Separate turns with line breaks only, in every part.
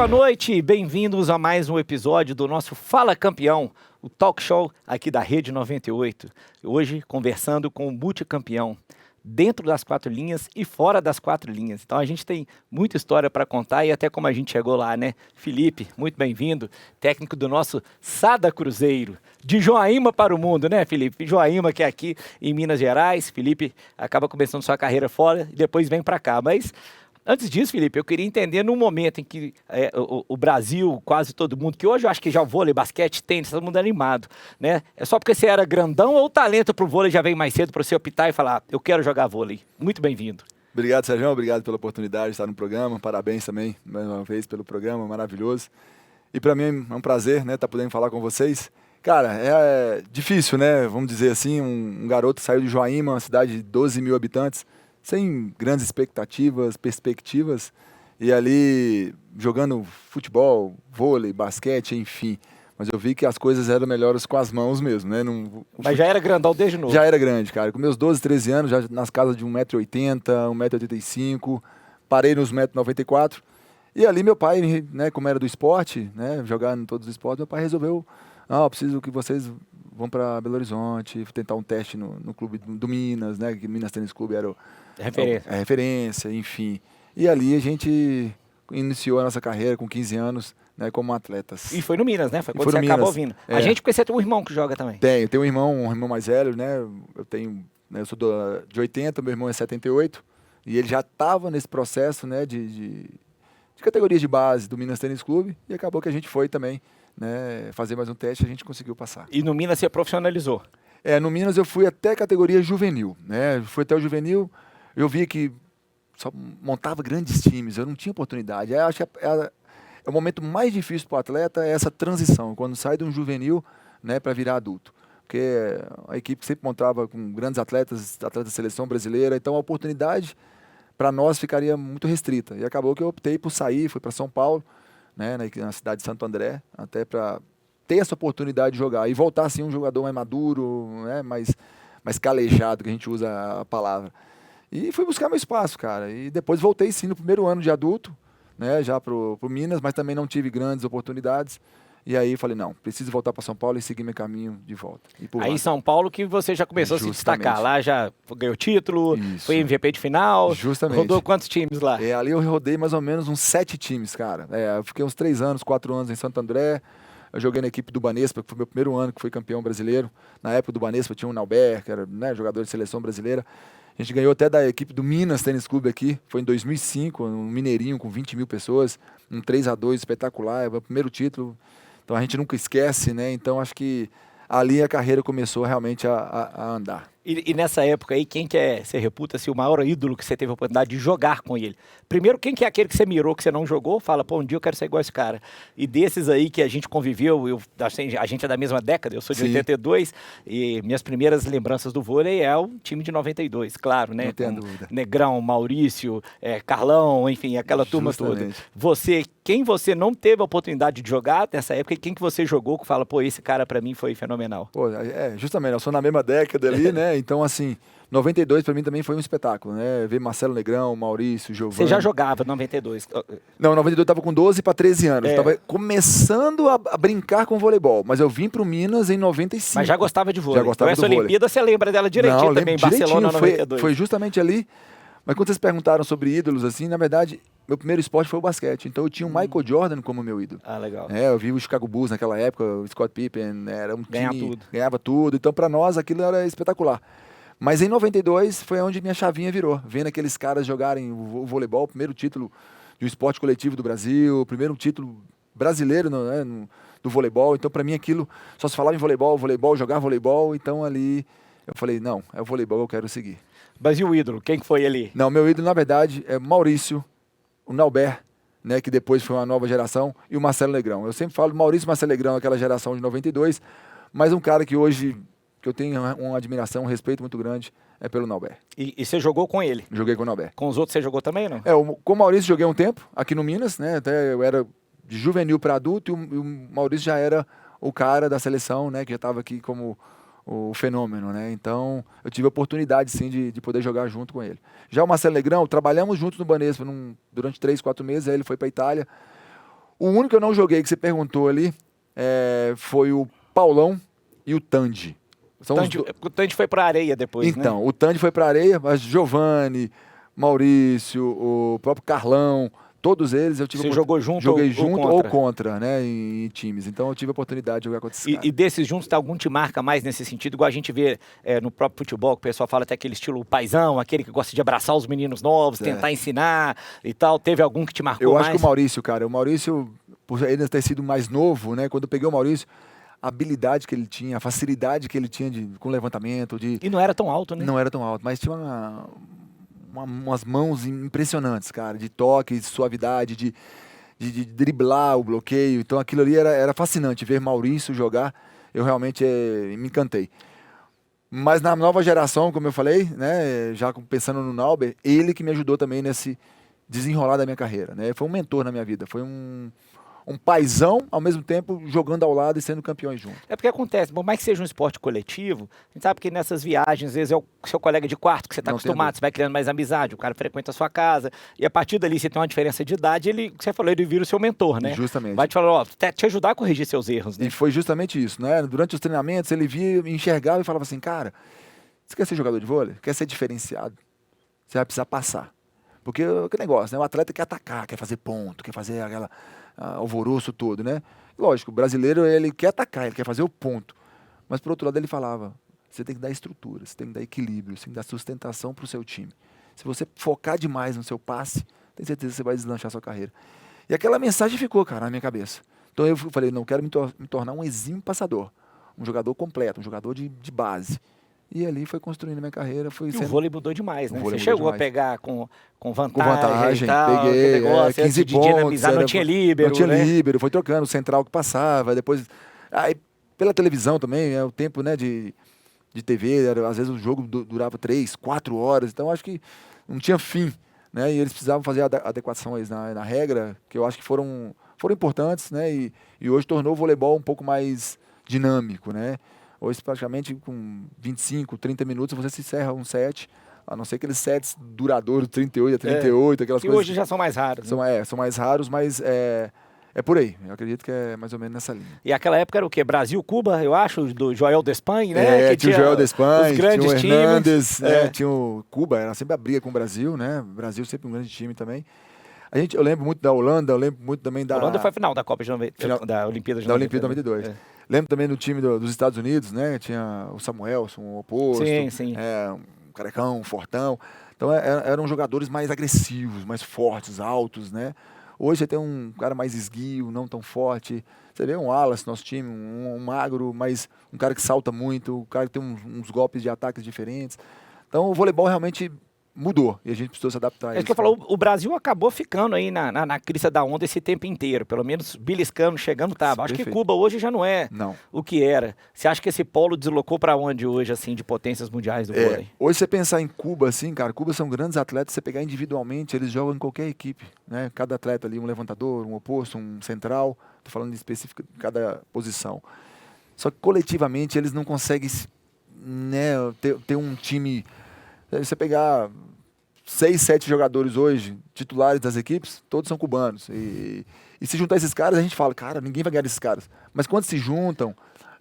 boa noite, bem-vindos a mais um episódio do nosso Fala Campeão, o talk show aqui da Rede 98. Hoje conversando com o multicampeão, dentro das 4 linhas e fora das 4 linhas. Então a gente tem muita história para contar e até como a gente chegou lá, né? Felipe, muito bem-vindo, técnico do nosso Sada Cruzeiro, de Joaíma para o mundo, né, Felipe? Joaíma, que é aqui em Minas Gerais. Felipe acaba começando sua carreira fora e depois vem para cá, mas... Antes disso, Felipe, eu queria entender no momento em que o Brasil, quase todo mundo, que hoje eu acho que já o vôlei, basquete, tênis, todo mundo é animado, né? É só porque você era grandão ou o talento pro vôlei já vem mais cedo para você optar e falar, eu quero jogar vôlei. Muito bem-vindo.
Obrigado, Sérgio. Obrigado pela oportunidade de estar no programa. Parabéns também, mais uma vez, pelo programa maravilhoso. E para mim é um prazer, né, estar podendo falar com vocês. Cara, é difícil, né? Vamos dizer assim, um garoto saiu de Joaíma, uma cidade de 12 mil habitantes, sem grandes expectativas, perspectivas, e ali jogando futebol, vôlei, basquete, enfim. Mas eu vi que as coisas eram melhores com as mãos mesmo, né?
Mas já era grandão desde novo?
Já era grande, cara. Com meus 12, 13 anos, já nas casas de 1,80 m, 1,85 m, parei nos 1,94 m. E ali meu pai, né, como era do esporte, né, jogando em todos os esportes, meu pai resolveu, eu preciso que vocês vão para Belo Horizonte, tentar um teste no clube do Minas, né, que Minas Tênis Clube era a referência, enfim. E ali a gente iniciou a nossa carreira com 15 anos, né, como atletas.
E foi no Minas, né? Foi quando você acabou vindo. A gente, porque você tem um irmão que joga também.
Tenho um irmão mais velho, né? Eu sou de 80, meu irmão é 78, e ele já estava nesse processo, né, de categorias de base do Minas Tênis Clube, e acabou que a gente foi também, né, fazer mais um teste e a gente conseguiu passar.
E no Minas você profissionalizou?
No Minas eu fui até categoria juvenil, né? Fui até o juvenil, eu vi que só montava grandes times, eu não tinha oportunidade. Eu acho que o momento mais difícil para o atleta é essa transição, quando sai de um juvenil, né, para virar adulto. Porque a equipe sempre montava com grandes atletas da seleção brasileira, então a oportunidade para nós ficaria muito restrita. E acabou que eu optei por sair, fui para São Paulo, né, na cidade de Santo André, até para ter essa oportunidade de jogar e voltar assim um jogador mais maduro, né, mais calejado, que a gente usa a palavra. E fui buscar meu espaço, cara. E depois voltei sim no primeiro ano de adulto, né, já pro Minas, mas também não tive grandes oportunidades. E aí falei, não, preciso voltar para São Paulo e seguir meu caminho de volta.
Aí em São Paulo que você já começou a se destacar. Lá já ganhou título,
isso.
Foi MVP de final.
Justamente.
Rodou quantos times lá?
Ali eu rodei mais ou menos uns 7 times, cara. Eu fiquei uns 3 anos, 4 anos em Santo André. Eu joguei na equipe do Banespa, que foi meu primeiro ano que fui campeão brasileiro. Na época do Banespa tinha um Nauber, que era, né, jogador de seleção brasileira. A gente ganhou até da equipe do Minas Tênis Clube aqui, foi em 2005, um mineirinho com 20 mil pessoas, um 3-2 espetacular, foi o primeiro título, então a gente nunca esquece, né? Então acho que ali a carreira começou realmente a andar.
E nessa época aí, quem que você reputa assim, o maior ídolo que você teve a oportunidade de jogar com ele? Primeiro, quem que é aquele que você mirou, que você não jogou? Fala, pô, um dia eu quero ser igual a esse cara. E desses aí que a gente conviveu, assim, a gente é da mesma década, eu sou de 82, e minhas primeiras lembranças do vôlei é o time de 92, claro, né?
Não tenho dúvida.
Negrão, Maurício, Carlão, enfim, aquela turma toda. Quem você não teve a oportunidade de jogar nessa época e quem que você jogou que fala, pô, esse cara pra mim foi fenomenal?
Pô, justamente, eu sou na mesma década ali, né? Então, assim, 92 para mim também foi um espetáculo, né? Ver Marcelo Negrão, Maurício, Giovanni.
Você já jogava em 92?
Não, em 92 eu tava com 12 para 13 anos. Eu tava começando a brincar com voleibol, mas eu vim pro Minas em 95.
Mas já gostava de vôlei.
Já gostava
então essa Olimpíada você lembra dela direitinho também, Barcelona 92.
Foi justamente ali. Mas quando vocês perguntaram sobre ídolos, assim, na verdade, meu primeiro esporte foi o basquete. Então eu tinha o Michael Jordan como meu ídolo.
Ah, legal.
Eu vi o Chicago Bulls naquela época, o Scott Pippen, era um time...
tudo.
Ganhava tudo. Então para nós aquilo era espetacular. Mas em 92 foi onde minha chavinha virou. Vendo aqueles caras jogarem o voleibol, o primeiro título de um esporte coletivo do Brasil, o primeiro título brasileiro do voleibol. Então para mim aquilo, só se falava em voleibol, jogar voleibol. Então ali eu falei, não, é o voleibol que eu quero seguir.
Mas e o ídolo? Quem que foi ali?
Não, meu ídolo, na verdade, é Maurício, o Nauber, né, que depois foi uma nova geração, e o Marcelo Negrão. Eu sempre falo Maurício e Marcelo Negrão, aquela geração de 92, mas um cara que hoje, que eu tenho uma admiração, um respeito muito grande, é pelo Nauber.
E você jogou com ele?
Joguei com o Nauber.
Com os outros você jogou também, não?
Com o Maurício joguei um tempo, aqui no Minas, né, até eu era de juvenil para adulto, e o Maurício já era o cara da seleção, né, que já estava aqui como o fenômeno, né? Então, eu tive a oportunidade, sim, de poder jogar junto com ele. Já o Marcelo Negrão, trabalhamos juntos no Banespa durante 3, 4 meses, aí ele foi para a Itália. O único que eu não joguei, que você perguntou ali, foi o Paulão e o Tandy.
O Tandy foi pra areia depois,
então,
né?
o Tandy foi pra areia, mas Giovani, Maurício, o próprio Carlão, todos eles eu tive
Você jogou junto
joguei
ou
junto
contra?
ou contra, né, em times. Então eu tive a oportunidade de jogar contra esses caras.
E desses juntos, algum te marca mais nesse sentido? Igual a gente vê no próprio futebol, que o pessoal fala até aquele estilo paizão, aquele que gosta de abraçar os meninos novos, tentar ensinar e tal. Teve algum que te marcou mais?
Eu acho que o Maurício, cara, por ele ter sido mais novo, né, quando eu peguei o Maurício, a habilidade que ele tinha, a facilidade que ele tinha com levantamento.
E não era tão alto, né?
Não era tão alto, mas tinha umas mãos impressionantes, cara, de toque, de suavidade, de driblar o bloqueio. Então aquilo ali era fascinante, ver Maurício jogar, eu realmente me encantei. Mas na nova geração, como eu falei, né, já pensando no Nauber, ele que me ajudou também nesse desenrolar da minha carreira, né? Foi um mentor na minha vida, foi um paizão, ao mesmo tempo jogando ao lado e sendo campeões juntos.
É porque acontece, por mais que seja um esporte coletivo, a gente sabe que nessas viagens, às vezes é o seu colega de quarto que você está acostumado, você vai criando mais amizade, o cara frequenta a sua casa, e a partir dali você tem uma diferença de idade, você falou, ele vira o seu mentor, né?
Justamente.
Vai te falar, ó, te ajudar a corrigir seus erros, né?
E foi justamente isso, né? Durante os treinamentos, ele via, enxergava e falava assim, cara, você quer ser jogador de vôlei? Quer ser diferenciado? Você vai precisar passar. Porque que negócio, né? O atleta quer atacar, quer fazer ponto, quer fazer aquela alvoroço todo, né? Lógico, o brasileiro, ele quer atacar, ele quer fazer o ponto. Mas, por outro lado, ele falava, você tem que dar estrutura, você tem que dar equilíbrio, você tem que dar sustentação para o seu time. Se você focar demais no seu passe, tem certeza que você vai deslanchar a sua carreira. E aquela mensagem ficou, cara, na minha cabeça. Então eu falei, não, quero me tornar um exímio passador, um jogador completo, um jogador de base. E ali foi construindo a minha carreira.
O vôlei mudou demais, né? Você
chegou
a pegar com vantagem,
com vantagem,
e tal,
peguei,
negócio,
15
de
pontos,
dinamizar, não tinha líbero,
não tinha
né?
líbero, foi trocando, o central que passava, depois... Aí, pela televisão também, o tempo, né, de TV, às vezes o jogo durava 3, 4 horas, então acho que não tinha fim, né? E eles precisavam fazer adequações na regra, que eu acho que foram importantes, né? E hoje tornou o voleibol um pouco mais dinâmico, né? Hoje, praticamente, com 25, 30 minutos, você se encerra um set, a não ser aqueles sets duradouros, 38 a 38, aquelas coisas. E
hoje já são mais raros.
São mais raros, mas é por aí. Eu acredito que é mais ou menos nessa linha.
E aquela época era o quê? Brasil, Cuba, eu acho, do Joel Despain, né? Que
tinha o Joel Despain,
os grandes
tinha o Hernandes,
times.
Tinha o Cuba, era sempre a briga com o Brasil, né? O Brasil sempre um grande time também. Eu lembro muito da Holanda, eu lembro muito também da...
A Holanda foi a final da Copa da Olimpíada de 92.
Da Olimpíada de 92. Lembro também do time dos Estados Unidos, né? Tinha o Samuelson, o oposto.
Sim.
Um carecão, um fortão. Então eram jogadores mais agressivos, mais fortes, altos, né? Hoje você tem um cara mais esguio, não tão forte. Você vê um Wallace, nosso time, um magro, mas um cara que salta muito, um cara que tem uns golpes de ataques diferentes. Então o voleibol realmente mudou e a gente precisou se adaptar a isso.
É que eu falo, o Brasil acabou ficando aí na crista da onda esse tempo inteiro, pelo menos beliscando, chegando, tava. Acho que Cuba hoje já não é o que era. Você acha que esse polo deslocou para onde hoje, assim, de potências mundiais do vôlei?
Hoje você pensar em Cuba, assim, cara, Cuba são grandes atletas, você pegar individualmente, eles jogam em qualquer equipe, né? Cada atleta ali, um levantador, um oposto, um central, tô falando específico de cada posição. Só que coletivamente eles não conseguem, né, ter um time... Você pegar 6, 7 jogadores hoje, titulares das equipes, todos são cubanos. E se juntar esses caras, a gente fala, cara, ninguém vai ganhar desses caras. Mas quando se juntam...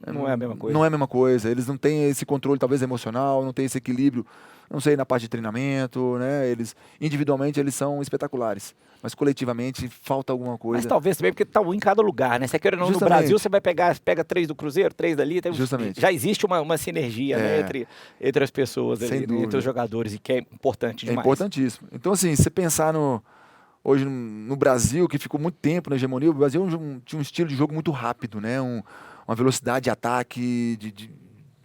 Não é a mesma coisa.
Não é a mesma coisa. Eles não têm esse controle, talvez, emocional, não têm esse equilíbrio, não sei, na parte de treinamento, né? Individualmente, eles são espetaculares. Mas coletivamente falta alguma coisa.
Mas talvez também porque está um em cada lugar, né? Você quer ou não, no Brasil, você vai pega 3 do Cruzeiro, 3 dali.
Justamente.
Já existe uma sinergia, né, entre as pessoas, ali, entre os jogadores, e que é importante demais.
É importantíssimo. Então, assim, se você pensar hoje no Brasil, que ficou muito tempo na hegemonia, o Brasil tinha um estilo de jogo muito rápido, né? Uma velocidade de ataque, de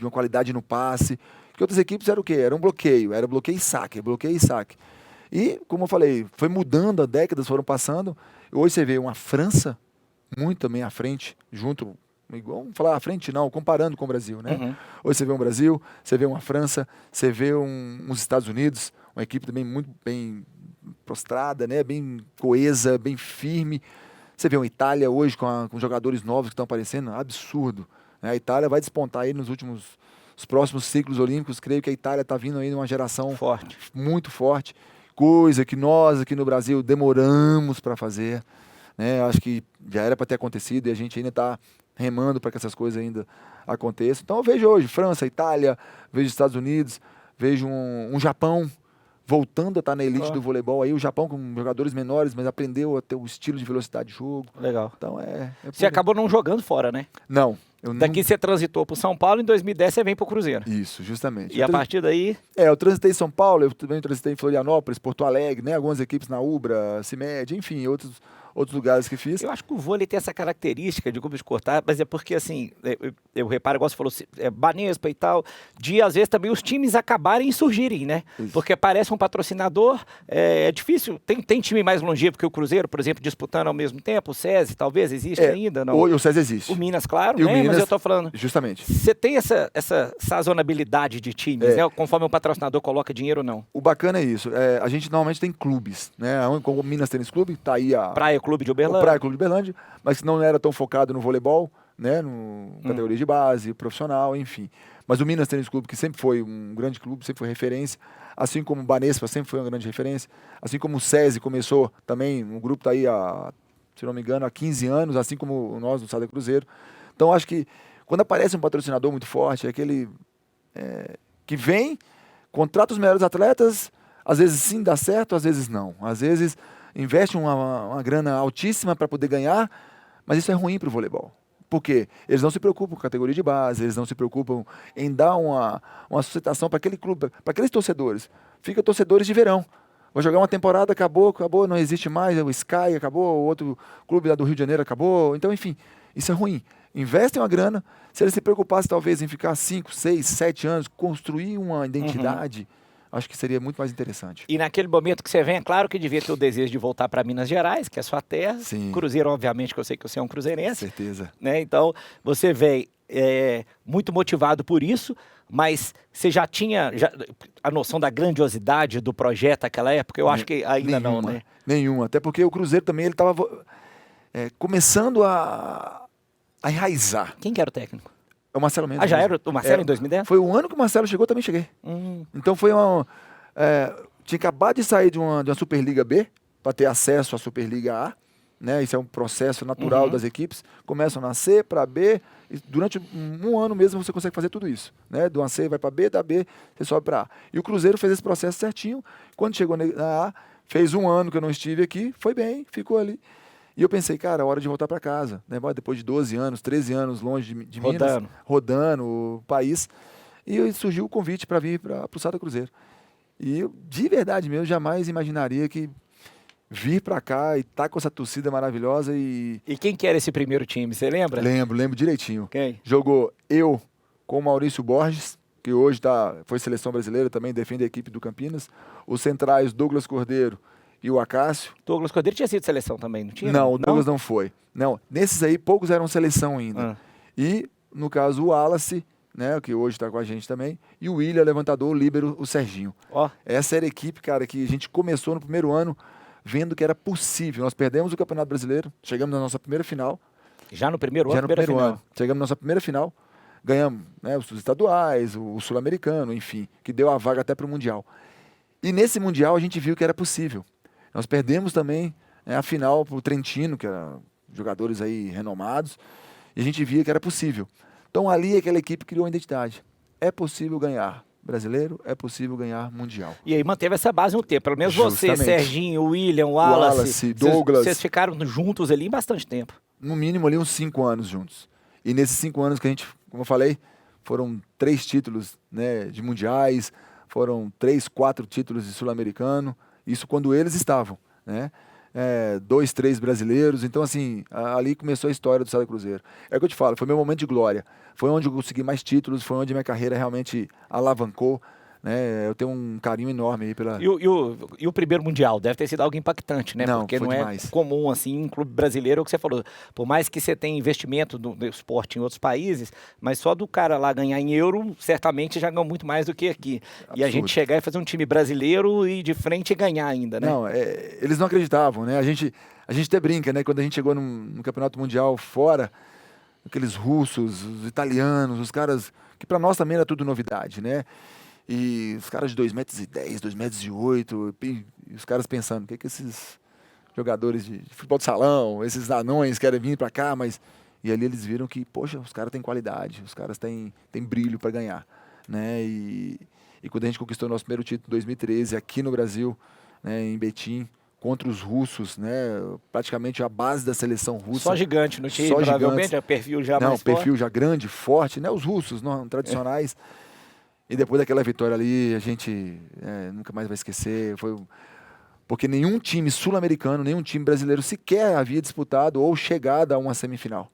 uma qualidade no passe. Que outras equipes eram o quê? Era um bloqueio, era bloqueio e saque, bloqueio e saque. E, como eu falei, foi mudando, as décadas foram passando. Hoje você vê uma França muito também à frente, junto, vamos falar à frente não, comparando com o Brasil, né?
Uhum.
Hoje você vê um Brasil, você vê uma França, você vê uns Estados Unidos, uma equipe também muito bem prostrada, né? Bem coesa, bem firme. Você vê uma Itália hoje com jogadores novos que estão aparecendo, absurdo. Né? A Itália vai despontar aí os próximos ciclos olímpicos. Creio que a Itália está vindo aí numa geração muito forte. Coisa que nós aqui no Brasil demoramos para fazer. né? Acho que já era para ter acontecido e a gente ainda está remando para que essas coisas ainda aconteçam. Então eu vejo hoje França, Itália, vejo Estados Unidos, vejo um Japão voltando a estar na elite do voleibol. Aí o Japão com jogadores menores, mas aprendeu a ter o estilo de velocidade de jogo.
Legal.
Então
Você acabou não jogando fora, né?
Não.
Daqui você transitou para o São Paulo, em 2010 você vem para o Cruzeiro.
Isso, justamente.
E a partir daí...
Eu transitei em São Paulo, eu também transitei em Florianópolis, Porto Alegre, né? Algumas equipes na Ubra, CIMED, enfim, outros lugares que fiz.
Eu acho que o vôlei tem essa característica de clubes cortar, mas é porque, assim, eu reparo, igual você falou, Banespa e tal, de, às vezes, também os times acabarem e surgirem, né? Isso. Porque aparece um patrocinador, é difícil. Tem time mais longevo que o Cruzeiro, por exemplo, disputando ao mesmo tempo, o SESI, talvez, existe ainda, não?
O SESI existe.
O Minas, claro,
e
né?
Minas,
mas eu tô falando...
Justamente.
Você tem essa sazonabilidade de times, né? Conforme o patrocinador coloca dinheiro ou não.
O bacana é isso. A gente normalmente tem clubes, né? Como o Minas Tênis Clube, tá aí a...
Praia Clube de Uberlândia.
O Praia Clube de Uberlândia, mas que não era tão focado no voleibol, né? No categoria de base, profissional, enfim. Mas o Minas Tênis Clube, que sempre foi um grande clube, sempre foi referência, assim como o Banespa sempre foi uma grande referência, assim como o SESI começou também, um grupo tá aí há, se não me engano, há 15 anos, assim como nós do Sada Cruzeiro. Então acho que quando aparece um patrocinador muito forte, é aquele que vem, contrata os melhores atletas, às vezes sim dá certo, às vezes não. Às vezes investe uma grana altíssima para poder ganhar, mas isso é ruim para o voleibol. Por quê? Eles não se preocupam com a categoria de base, eles não se preocupam em dar uma sustentação para aquele clube, para aqueles torcedores. Fica torcedores de verão. Vou jogar uma temporada, acabou, não existe mais, o Sky acabou, o outro clube lá do Rio de Janeiro acabou. Então, enfim, isso é ruim. Investem uma grana, se eles se preocupassem talvez em ficar 5, 6, 7 anos, construir uma identidade, acho que seria muito mais interessante.
E naquele momento que você vem, é claro que devia ter o desejo de voltar para Minas Gerais, que é a sua terra.
Sim.
Cruzeiro, obviamente, que eu sei que você é um cruzeirense.
Certeza.
Né? Então, você vem muito motivado por isso, mas você já tinha a noção da grandiosidade do projeto naquela época? Eu acho que ainda
nenhuma,
não, né?
Nenhuma, até porque o Cruzeiro também ele estava começando a enraizar.
Quem que era o técnico?
É o Marcelo Mendes.
Já era o Marcelo em 2010?
Foi o ano que o Marcelo chegou, eu também cheguei. Então foi tinha acabado de sair de uma Superliga B para ter acesso à Superliga A, né? Isso é um processo natural das equipes. Começam na C para B, e durante um ano mesmo você consegue fazer tudo isso, né? Do C vai para B, da B você sobe para A. E o Cruzeiro fez esse processo certinho. Quando chegou na A, fez um ano que eu não estive aqui, foi bem, ficou ali. E eu pensei, cara, hora de voltar para casa, né? Depois de 12 anos, 13 anos longe de Minas, rodando o país. E surgiu o convite para vir para o Sada Cruzeiro. E eu, de verdade mesmo, jamais imaginaria que vir para cá e estar com essa torcida maravilhosa. E
quem que era esse primeiro time, você lembra?
Lembro direitinho.
Quem?
Jogou eu com o Maurício Borges, que hoje foi seleção brasileira também, defende a equipe do Campinas. Os centrais Douglas Cordeiro e o Acácio.
Douglas Cordeiro tinha sido seleção também, não tinha?
Não, o Douglas não foi. Não, nesses aí poucos eram seleção ainda. E, no caso, o Wallace, né, que hoje está com a gente também, e o William, levantador, o líbero, o Serginho. Essa era a equipe, cara, que a gente começou no primeiro ano vendo que era possível. Nós perdemos o Campeonato Brasileiro, chegamos na nossa primeira final.
Já no primeiro ano?
Já no primeiro ano. Chegamos na nossa primeira final, ganhamos, né, os estaduais, o sul-americano, enfim, que deu a vaga até para o Mundial. E nesse Mundial a gente viu que era possível. Nós perdemos também a final para o Trentino, que eram jogadores aí renomados, e a gente via que era possível. Então ali aquela equipe criou uma identidade. É possível ganhar brasileiro, é possível ganhar mundial.
E aí manteve essa base no tempo. Pelo menos você, Serginho, William, Wallace,
Douglas.
Vocês ficaram juntos ali bastante tempo.
No mínimo ali uns 5 anos juntos. E nesses 5 anos que a gente, como eu falei, foram 3 títulos, né, de mundiais, foram 3, 4 títulos de sul-americano. Isso quando eles estavam, né? 2, 3 brasileiros. Então, assim, ali começou a história do Sada Cruzeiro. É o que eu te falo, foi meu momento de glória. Foi onde eu consegui mais títulos, foi onde minha carreira realmente alavancou. Né? Eu tenho um carinho enorme aí pela...
E o primeiro Mundial? Deve ter sido algo impactante, né?
Não,
porque não
demais.
É comum, assim, um clube brasileiro, é o que você falou. Por mais que você tenha investimento do esporte em outros países, mas só do cara lá ganhar em euro, certamente já ganhou muito mais do que aqui. Absurdo. E a gente chegar e fazer um time brasileiro e de frente ganhar ainda, né?
Não, eles não acreditavam, né? A gente até brinca, né? Quando a gente chegou no Campeonato Mundial fora, aqueles russos, os italianos, os caras, que para nós também era tudo novidade, né? E os caras de 2,10 m, 2,08 m, e os caras pensando, o que esses jogadores de futebol de salão, esses anões querem vir para cá, mas... E ali eles viram que, poxa, os caras têm qualidade, os caras têm brilho para ganhar, né? E quando a gente conquistou nosso primeiro título em 2013, aqui no Brasil, né, em Betim, contra os russos, né, praticamente a base da seleção russa.
Só gigante no time,
só
provavelmente, é perfil já
não,
mais
perfil
forte.
já grande, forte, né, os russos, não, tradicionais. E depois daquela vitória ali, a gente nunca mais vai esquecer, porque nenhum time sul-americano, nenhum time brasileiro sequer havia disputado ou chegado a uma semifinal.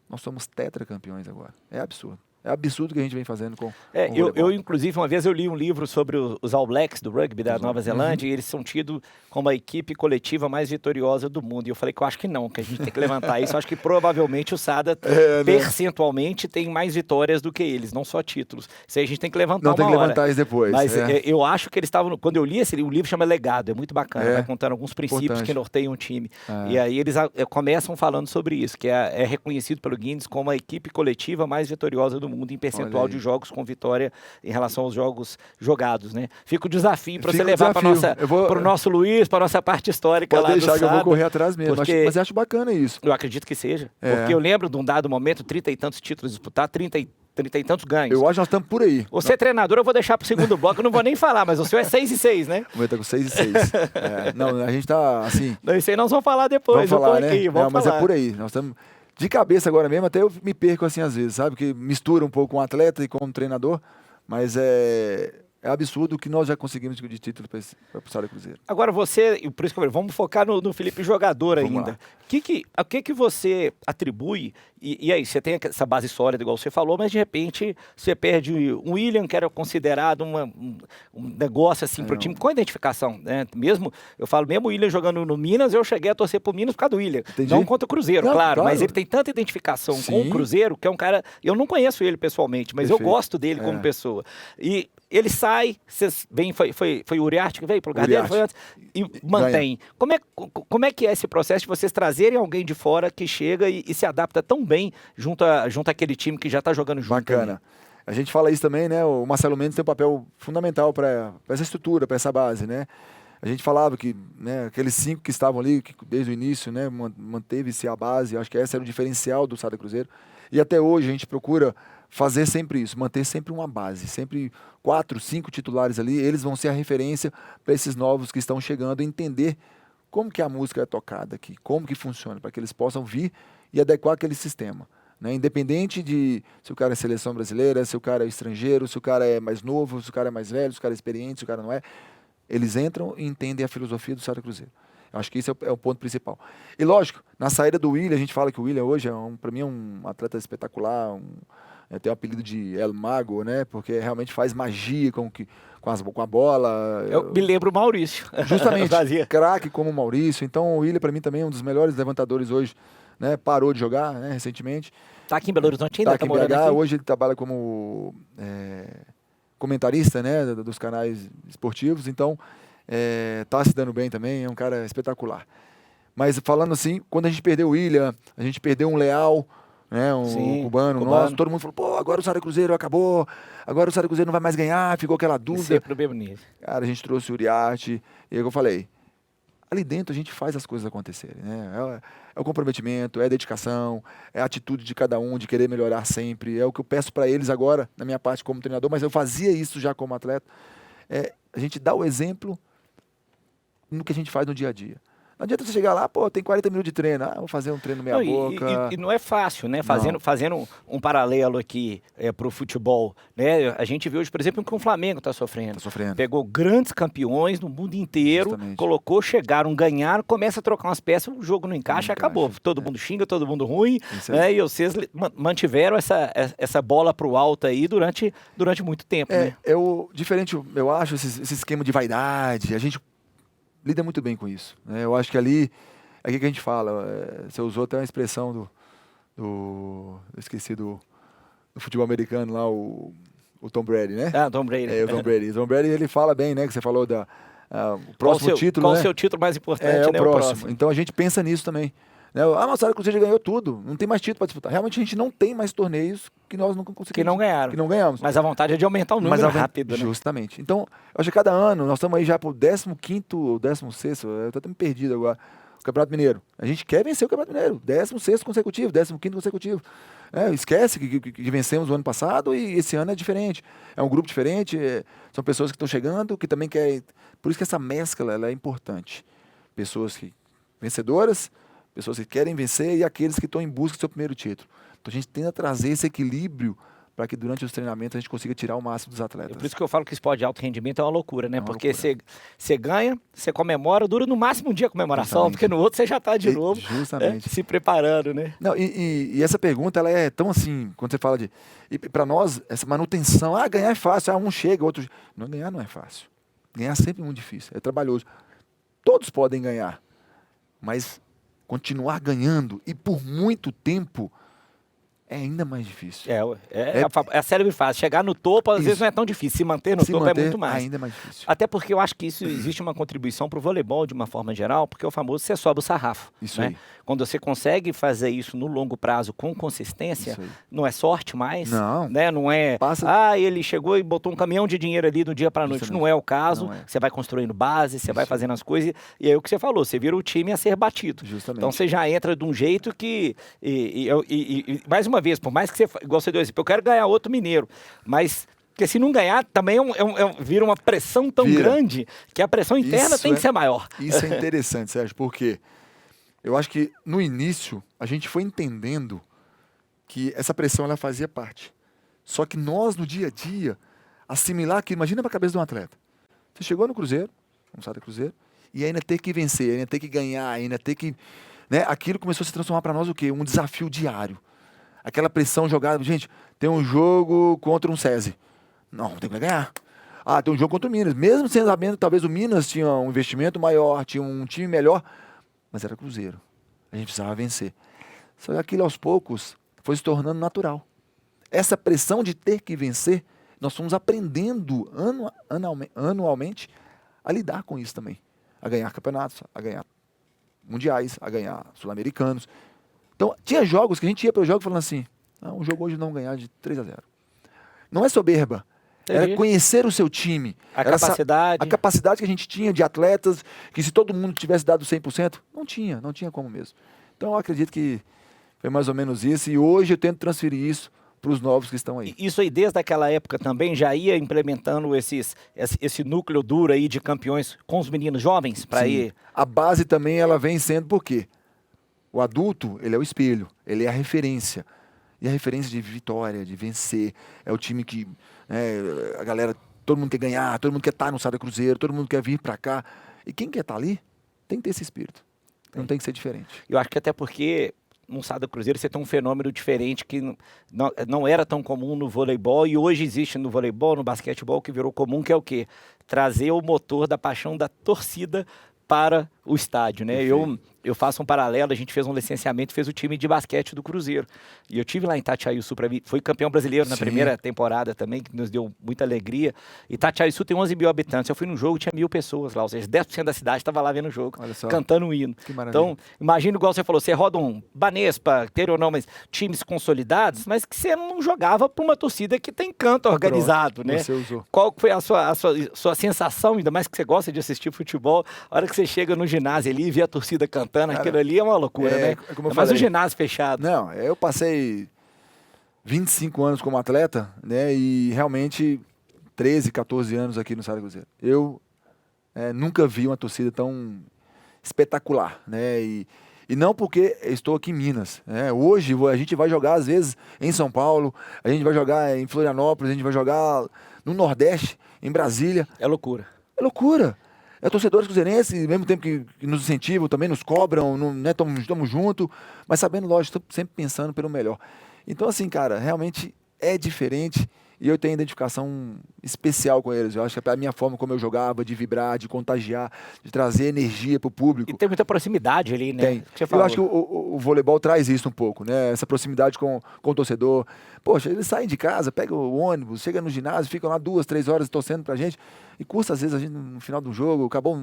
Nós somos tetracampeões agora. É absurdo. É absurdo o que a gente vem fazendo com o
eu, inclusive, uma vez eu li um livro sobre os All Blacks do rugby da Nova Zelândia e eles são tidos como a equipe coletiva mais vitoriosa do mundo. E eu falei que eu acho que não, que a gente tem que levantar isso. Eu acho que provavelmente o SADA, percentualmente, tem mais vitórias do que eles, não só títulos. Isso aí a gente tem que levantar
não tem que levantar isso depois.
Mas eu acho que eles estavam... Quando eu li o livro chama Legado, é muito bacana, vai contando alguns princípios
importante.
que norteiam o time. E aí eles começam falando sobre isso, que é reconhecido pelo Guinness como a equipe coletiva mais vitoriosa do mundo em percentual de jogos com vitória em relação aos jogos jogados, né? Fica o desafio para você levar para o nosso Luiz, para nossa parte histórica lá do SADA.
Pode deixar que eu vou correr atrás mesmo, mas eu acho bacana isso.
Eu acredito que seja, porque eu lembro de um dado momento, 30 e tantos títulos disputados, 30 e tantos ganhos.
Eu acho que nós estamos por aí.
Você é treinador, eu vou deixar para o segundo bloco, eu não vou nem falar, mas o seu é 6-6, né?
O meu tá com 6-6. Não, a gente tá assim...
Não, isso aí nós vamos falar depois.
Vamos falar, né?
Vamos
mas
falar.
É por aí. Nós estamos... De cabeça agora mesmo, até eu me perco assim às vezes, sabe? Que mistura um pouco com atleta e com treinador, mas é absurdo o que nós já conseguimos de título para o SADA Cruzeiro.
Agora você, por isso que vamos focar no Felipe jogador ainda. O que você atribui, e aí, você tem essa base sólida, igual você falou, mas de repente você perde um William, que era considerado um negócio assim para o time, com identificação, né? Mesmo o William jogando no Minas, eu cheguei a torcer pro Minas por causa do William.
Entendi.
Não contra o Cruzeiro,
Não,
claro, mas ele tem tanta identificação com o Cruzeiro, que é um cara, eu não conheço ele pessoalmente, mas eu gosto dele como pessoa. E ele sai, foi o Uriarte que veio pro lugar dele, foi antes, e mantém. Como é que é esse processo de vocês trazerem alguém de fora que chega e se adapta tão bem junto àquele time que já está jogando junto?
Bacana.
Ali?
A gente fala isso também, né? O Marcelo Mendes tem um papel fundamental para essa estrutura, para essa base, né? A gente falava que, né, aqueles 5 que estavam ali, que desde o início, né, manteve-se a base, acho que esse era o diferencial do SADA Cruzeiro. E até hoje a gente procura fazer sempre isso, manter sempre uma base, sempre 4, 5 titulares ali, eles vão ser a referência para esses novos que estão chegando, entender como que a música é tocada aqui, como que funciona, para que eles possam vir e adequar aquele sistema. Né? Independente de se o cara é seleção brasileira, se o cara é estrangeiro, se o cara é mais novo, se o cara é mais velho, se o cara é experiente, se o cara não é, eles entram e entendem a filosofia do SADA Cruzeiro. Eu acho que esse é o ponto principal. E lógico, na saída do William, a gente fala que o William hoje, para mim, é um atleta espetacular, tem o apelido de El Mago, né? Porque realmente faz magia com a bola.
Eu me lembro o Maurício.
Justamente, craque como o Maurício. Então o William, para mim, também é um dos melhores levantadores hoje. Né? Parou de jogar, né, recentemente.
Está aqui em Belo Horizonte ainda?
Está aqui em BH. Hoje ele trabalha como comentarista, né, dos canais esportivos. Então, está se dando bem também. É um cara espetacular. Mas falando assim, quando a gente perdeu o William, a gente perdeu um Leal, né, cubano nosso, todo mundo falou, pô, agora o SADA Cruzeiro acabou, agora o SADA Cruzeiro não vai mais ganhar, ficou aquela dúvida.
Sempre bem bonito.
Cara, a gente trouxe o Uriarte, e aí eu falei, ali dentro a gente faz as coisas acontecerem, né? É o comprometimento, é a dedicação, é a atitude de cada um, de querer melhorar sempre, é o que eu peço para eles agora, na minha parte como treinador, mas eu fazia isso já como atleta, a gente dá o exemplo no que a gente faz no dia a dia. Não adianta você chegar lá, pô, tem 40 minutos de treino, vou fazer um treino meia boca.
E não é fácil, né? Fazendo um paralelo aqui para o futebol, né? A gente vê hoje, por exemplo, que o Flamengo está sofrendo. Pegou grandes campeões no mundo inteiro, colocou, chegaram, ganharam, começa a trocar umas peças, o jogo não encaixa, acabou. Todo mundo xinga, todo mundo ruim, né? E vocês mantiveram essa bola para o alto aí durante muito tempo, né?
Diferente, eu acho, esse esquema de vaidade, a gente lida muito bem com isso. Né? Eu acho que ali, é o que a gente fala, você usou até uma expressão eu esqueci do futebol americano lá, o Tom Brady, né?
Tom Brady.
O Tom Brady. O Tom Brady, ele fala bem, né, que você falou o próximo título,
qual
né?
o seu título mais importante,
o próximo. Então a gente pensa nisso também. Né? Ah, mas o Cruzeiro já ganhou tudo, não tem mais título para disputar. Realmente a gente não tem mais torneios que nós não conseguimos.
Que não ganharam.
Que não ganhamos.
Mas a vontade é de aumentar o número rápido, né?
Justamente. Então, eu acho que cada ano, nós estamos aí já pro 15º ou 16º, eu tô até me perdido agora, o Campeonato Mineiro. A gente quer vencer o Campeonato Mineiro, 16º consecutivo, 15º consecutivo. Esquece que vencemos o ano passado e esse ano é diferente. É um grupo diferente, são pessoas que estão chegando, que também querem... Por isso que essa mescla ela é importante. Pessoas vencedoras, pessoas que querem vencer e aqueles que estão em busca do seu primeiro título. Então a gente tenta trazer esse equilíbrio para que durante os treinamentos a gente consiga tirar o máximo dos atletas.
É por isso que eu falo que esporte de alto rendimento é uma loucura, né? Porque você ganha, você comemora, dura no máximo um dia a comemoração, justamente. Porque no outro você já está de novo se preparando, né?
Não, e essa pergunta ela é tão assim, quando você fala de... Para nós, essa manutenção, ganhar é fácil, um chega, outro... Não, ganhar não é fácil. Ganhar sempre é muito difícil, é trabalhoso. Todos podem ganhar, mas continuar ganhando e por muito tempo... é ainda mais difícil.
É a célebre frase. Chegar no topo, às vezes, não é tão difícil. Se manter no topo é muito mais.
Ainda mais difícil.
Até porque eu acho que isso existe uma contribuição para o voleibol, de uma forma geral, porque é o famoso você sobe o sarrafo.
Isso
né?
aí.
Quando você consegue fazer isso no longo prazo com consistência, não é sorte mais.
Não.
Né? Não é, ele chegou e botou um caminhão de dinheiro ali do dia para a noite. Não é o caso. Você vai construindo base, você vai fazendo as coisas. E aí o que você falou, você vira o time a ser batido.
Justamente.
Então você já entra de um jeito que... mais uma vez, por mais que você... Igual você deu exemplo, eu quero ganhar outro mineiro, mas... Porque se não ganhar, também vira uma pressão tão grande que a pressão interna tem que ser maior.
Isso é interessante, Sérgio, porque eu acho que no início a gente foi entendendo que essa pressão ela fazia parte. Só que nós, no dia a dia, assimilar aquilo, imagina para a cabeça de um atleta. Você chegou no Cruzeiro, não sabe do Cruzeiro, e ainda ter que vencer, ainda ter que ganhar, ainda ter que... Né, aquilo começou a se transformar para nós o quê? Um desafio diário. Aquela pressão jogada, gente, tem um jogo contra um SESI. Não, tem que ganhar. Tem um jogo contra o Minas. Mesmo sendo sabendo que talvez o Minas tinha um investimento maior, tinha um time melhor, mas era Cruzeiro. A gente precisava vencer. Só que aquilo aos poucos foi se tornando natural. Essa pressão de ter que vencer, nós fomos aprendendo anualmente a lidar com isso também. A ganhar campeonatos, a ganhar mundiais, a ganhar sul-americanos. Então, tinha jogos que a gente ia para o jogo falando assim, um jogo hoje não ganhar de 3-0. Não é soberba, era conhecer o seu time.
A capacidade
que a gente tinha de atletas, que se todo mundo tivesse dado 100%, não tinha como mesmo. Então, eu acredito que foi mais ou menos isso, e hoje eu tento transferir isso para os novos que estão aí.
Isso aí, desde aquela época também, já ia implementando esse núcleo duro aí de campeões com os meninos jovens? Para ir...
A base também ela vem sendo por quê? O adulto, ele é o espelho, ele é a referência. E a referência de vitória, de vencer. É o time que a galera, todo mundo quer ganhar, todo mundo quer estar no Sada Cruzeiro, todo mundo quer vir para cá. E quem quer estar ali, tem que ter esse espírito. Não tem que ser diferente.
Eu acho que até porque no Sada Cruzeiro você tem um fenômeno diferente que não era tão comum no voleibol e hoje existe no voleibol, no basquetebol, que virou comum, que é o quê? Trazer o motor da paixão da torcida para o estádio, né? Eu faço um paralelo, a gente fez um licenciamento, fez o time de basquete do Cruzeiro. E eu tive lá em Itatiaia-Sul, fui campeão brasileiro na primeira temporada também, que nos deu muita alegria. E Itatiaia-Sul tem 11 mil habitantes. Eu fui num jogo, tinha 1.000 pessoas lá, ou seja, 10% da cidade estava lá vendo o jogo, cantando um hino. Então, imagina, igual você falou, você roda um Banespa, ter ou não, mas times consolidados, mas que você não jogava para uma torcida que tem canto organizado, né?
Você usou.
Qual foi a sua sensação, ainda mais que você gosta de assistir futebol, a hora que você chega no ginásio ali e vê a torcida cantando, aquilo ali é uma loucura, né? Mas o ginásio fechado.
Não, eu passei 25 anos como atleta, né? E realmente 13, 14 anos aqui no Sada Cruzeiro. Eu nunca vi uma torcida tão espetacular, né? E não porque estou aqui em Minas. Né? Hoje a gente vai jogar, às vezes, em São Paulo, a gente vai jogar em Florianópolis, a gente vai jogar no Nordeste, em Brasília.
É loucura.
É loucura. Torcedores cruzeirenses, ao mesmo tempo que nos incentivam, também nos cobram, estamos juntos, mas sabendo, lógico, sempre pensando pelo melhor. Então, assim, cara, realmente é diferente e eu tenho identificação especial com eles. Eu acho que é a minha forma como eu jogava, de vibrar, de contagiar, de trazer energia para o público.
E tem muita proximidade ali, né?
Tem. Eu acho que o voleibol traz isso um pouco, né? Essa proximidade com o torcedor. Poxa, eles saem de casa, pegam o ônibus, chegam no ginásio, ficam lá 2, 3 horas torcendo pra gente. E custa, às vezes, a gente, no final do jogo, acabou,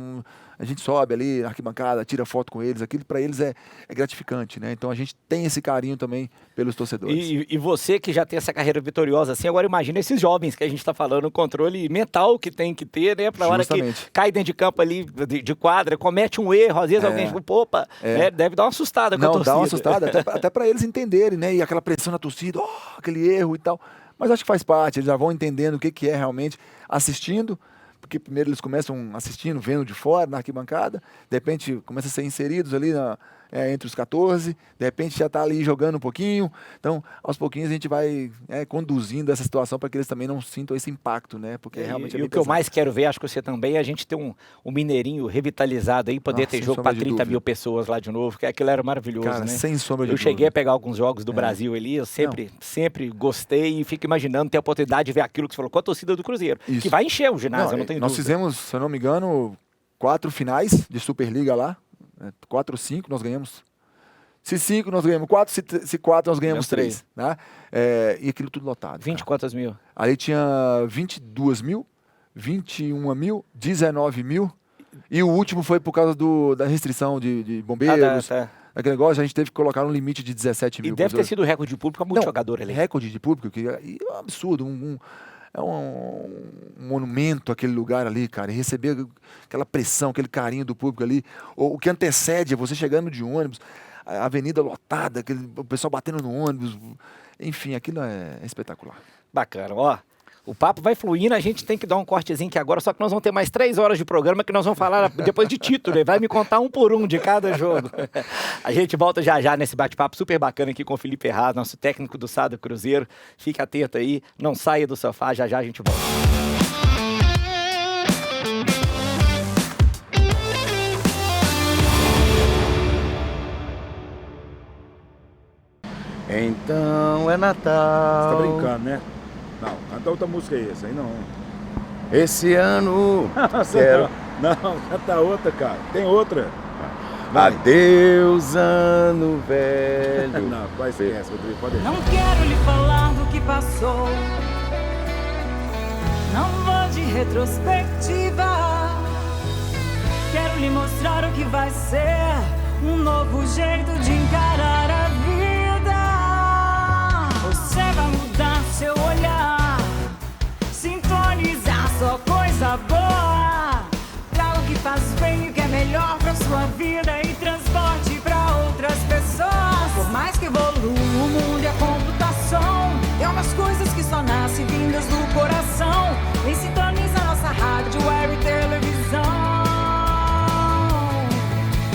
a gente sobe ali na arquibancada, tira foto com eles, aquilo para eles é gratificante, né? Então a gente tem esse carinho também pelos torcedores.
E você que já tem essa carreira vitoriosa assim, agora imagina esses jovens que a gente está falando, o controle mental que tem que ter, né? Pra hora que cai dentro de campo ali, de quadra, comete um erro, às vezes alguém fala, opa, né? Deve dar uma assustada com a torcida.
Não, dá uma assustada, até para eles entenderem, né? E aquela pressão na torcida, aquele erro e tal. Mas acho que faz parte, eles já vão entendendo o que é realmente assistindo, porque primeiro eles começam assistindo, vendo de fora, na arquibancada, de repente começam a ser inseridos ali entre os 14, de repente já está ali jogando um pouquinho, então aos pouquinhos a gente vai conduzindo essa situação para que eles também não sintam esse impacto, né? Porque realmente
e o que eu mais quero ver, acho que você também, é a gente ter um Mineirinho revitalizado aí, poder ter jogo para 30 mil pessoas lá de novo, que aquilo era maravilhoso,
cara,
né?
Sem sombra de dúvida.
Eu cheguei a pegar alguns jogos do Brasil ali, eu sempre gostei e fico imaginando ter a oportunidade de ver aquilo que você falou com a torcida do Cruzeiro, que vai encher o ginásio, não tem dúvida.
Nós fizemos, se eu não me engano, 4 finais de Superliga lá, 4 ou 5 nós ganhamos. Se 5 nós ganhamos 4, se 4 nós ganhamos 3. Né? E aquilo tudo lotado.
20 quantas mil?
Ali tinha 22 mil, 21 mil, 19 mil. E o último foi por causa da restrição de bombeiros. Aquele negócio, a gente teve que colocar um limite de 17 mil.
E deve ter sido o recorde de público a multijogador ali.
Recorde de público, que é um absurdo. É um monumento aquele lugar ali, cara. E receber aquela pressão, aquele carinho do público ali. O que antecede é você chegando de ônibus, a avenida lotada, o pessoal batendo no ônibus. Enfim, aquilo é espetacular.
Bacana, ó. O papo vai fluindo, a gente tem que dar um cortezinho aqui agora, só que nós vamos ter mais 3 horas de programa que nós vamos falar depois de título, né? Vai me contar um por um de cada jogo. A gente volta já nesse bate-papo super bacana aqui com o Felipe Herrado, nosso técnico do Sada Cruzeiro. Fique atento aí, não saia do sofá, já a gente volta.
Então é Natal.
Você tá brincando, né? Não, canta outra música aí, essa aí não.
Esse ano quero...
Não, canta outra, cara. Tem outra.
Adeus, ano velho.
Não, vai esquece, Rodrigo, pode deixar.
Não quero lhe falar do que passou. Não vou de retrospectiva. Quero lhe mostrar o que vai ser. Um novo jeito de encarar a vida. Você vai mudar seu olhar, sintonizar só coisa boa. Traga o que faz bem e o que é melhor pra sua vida e transporte pra outras pessoas. Por mais que evolua o mundo e a computação, tem umas coisas que só nascem vindas do coração. E sintoniza nossa rádio, web e televisão.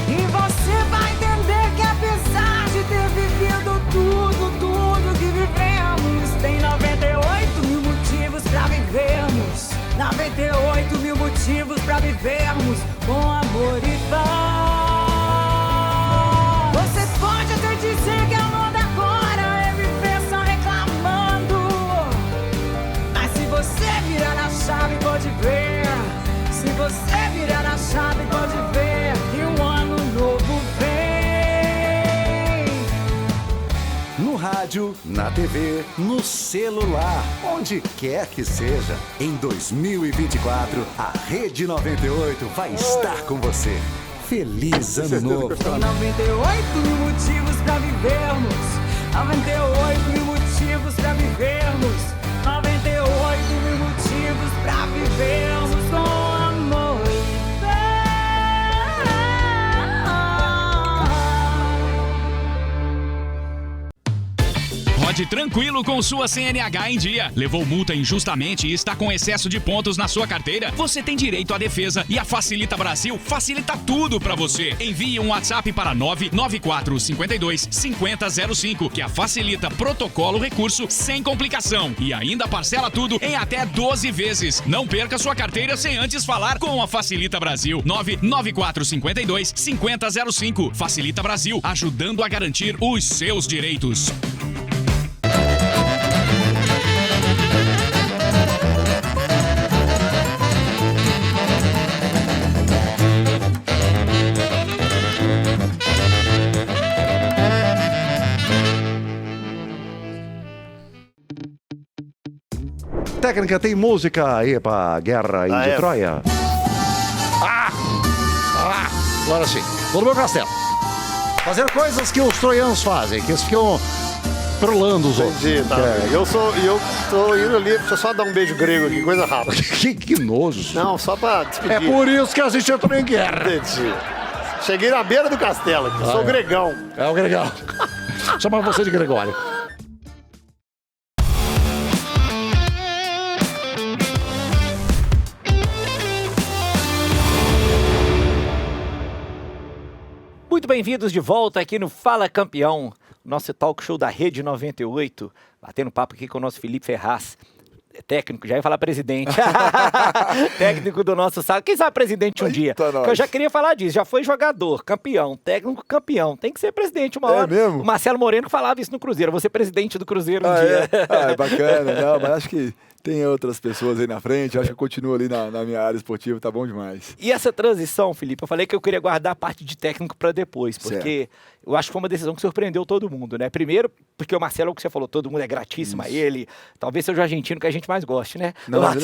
E você vai entender que apesar de ter vivido tudo que vivemos, tem 98 mil motivos pra vivermos. 98 mil motivos pra vivermos com amor e paz. Você pode até dizer que a moda agora é viver só reclamando, mas se você virar a chave pode ver. Se você virar a chave pode ver que um ano novo vem.
No rádio, na TV, no celular, onde quer que seja. Em 2024, a Rede 98 vai estar com você. Feliz Ano Novo.
Tem 98 mil motivos pra vivermos. 98 mil motivos pra vivermos. 98 mil motivos pra vivermos com amor e
Rode tranquilo com sua CNH em dia. Levou multa injustamente e está com excesso de pontos na sua carteira? Você tem direito à defesa e a Facilita Brasil facilita tudo pra você. Envie um WhatsApp para 99452-5005 que a Facilita protocolo recurso sem complicação e ainda parcela tudo em até 12 vezes. Não perca sua carteira sem antes falar com a Facilita Brasil. 99452-5005. Facilita Brasil, ajudando a garantir os seus direitos.
Técnica, tem música aí pra Guerra de Troia? Agora sim. Vou no meu castelo. Fazer coisas que os troianos fazem, que eles ficam trolando os outros.
Entendi, tá. Eu tô indo ali, deixa eu só dar um beijo grego aqui, coisa rápida.
que nojo.
Não, só pra despedir.
É por isso que a gente entrou em guerra.
Entendi. Cheguei na beira do castelo aqui, sou gregão.
É o Gregão. Chama você de Gregório.
Muito bem-vindos de volta aqui no Fala Campeão, nosso talk show da Rede 98, batendo papo aqui com o nosso Felipe Ferraz, técnico, já ia falar presidente, técnico do nosso sábado, quem sabe presidente um dia, que eu já queria falar disso, já foi jogador, campeão, técnico campeão, tem que ser presidente uma hora.
Mesmo?
O Marcelo Moreno falava isso no Cruzeiro, vou ser presidente do Cruzeiro um dia.
É bacana, não, mas acho que tem outras pessoas aí na frente, acho que eu continuo ali na minha área esportiva, tá bom demais.
E essa transição, Felipe, eu falei que eu queria guardar a parte de técnico para depois, porque eu acho que foi uma decisão que surpreendeu todo mundo, né? Primeiro, porque o Marcelo, o que você falou, todo mundo é gratíssimo a ele, talvez seja o argentino que a gente mais goste, né?
Não, é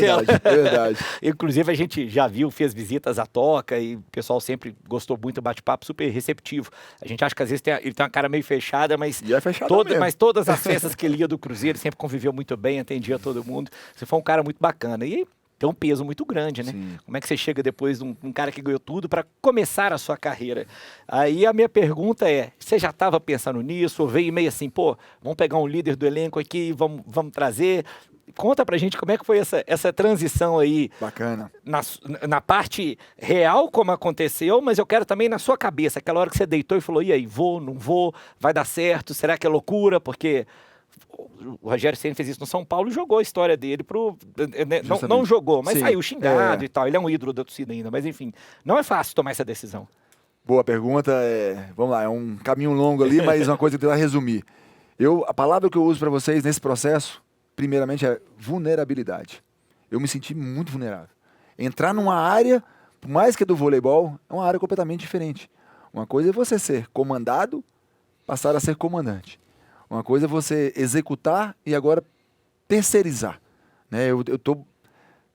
verdade.
Inclusive, a gente já viu, fez visitas à Toca e o pessoal sempre gostou muito do bate-papo, super receptivo. A gente acha que às vezes ele tem uma cara meio fechada, mas,
E é fechado mesmo.
mas todas as festas que ele ia do Cruzeiro, ele sempre conviveu muito bem, atendia todo mundo. Você foi um cara muito bacana. E tem um peso muito grande, né?
Sim.
Como é que você chega depois de um cara que ganhou tudo para começar a sua carreira? Aí a minha pergunta é, você já estava pensando nisso? Ou veio meio assim, pô, vamos pegar um líder do elenco aqui, vamos trazer... Conta pra gente como é que foi essa transição aí.
Bacana.
Na parte real, como aconteceu, mas eu quero também na sua cabeça, aquela hora que você deitou e falou, e aí, vou, não vou, vai dar certo, será que é loucura? Porque o Rogério Ceni fez isso no São Paulo e jogou a história dele pro... Não jogou, mas saiu xingado e tal. Ele é um ídolo da torcida ainda, mas enfim, não é fácil tomar essa decisão.
Boa pergunta, vamos lá, é um caminho longo ali, mas uma coisa que eu tenho que resumir. A palavra que eu uso para vocês nesse processo, primeiramente, é vulnerabilidade. Eu me senti muito vulnerável. Entrar numa área, por mais que é do voleibol, é uma área completamente diferente. Uma coisa é você ser comandado, passar a ser comandante. Uma coisa é você executar e agora terceirizar. Né? Eu estou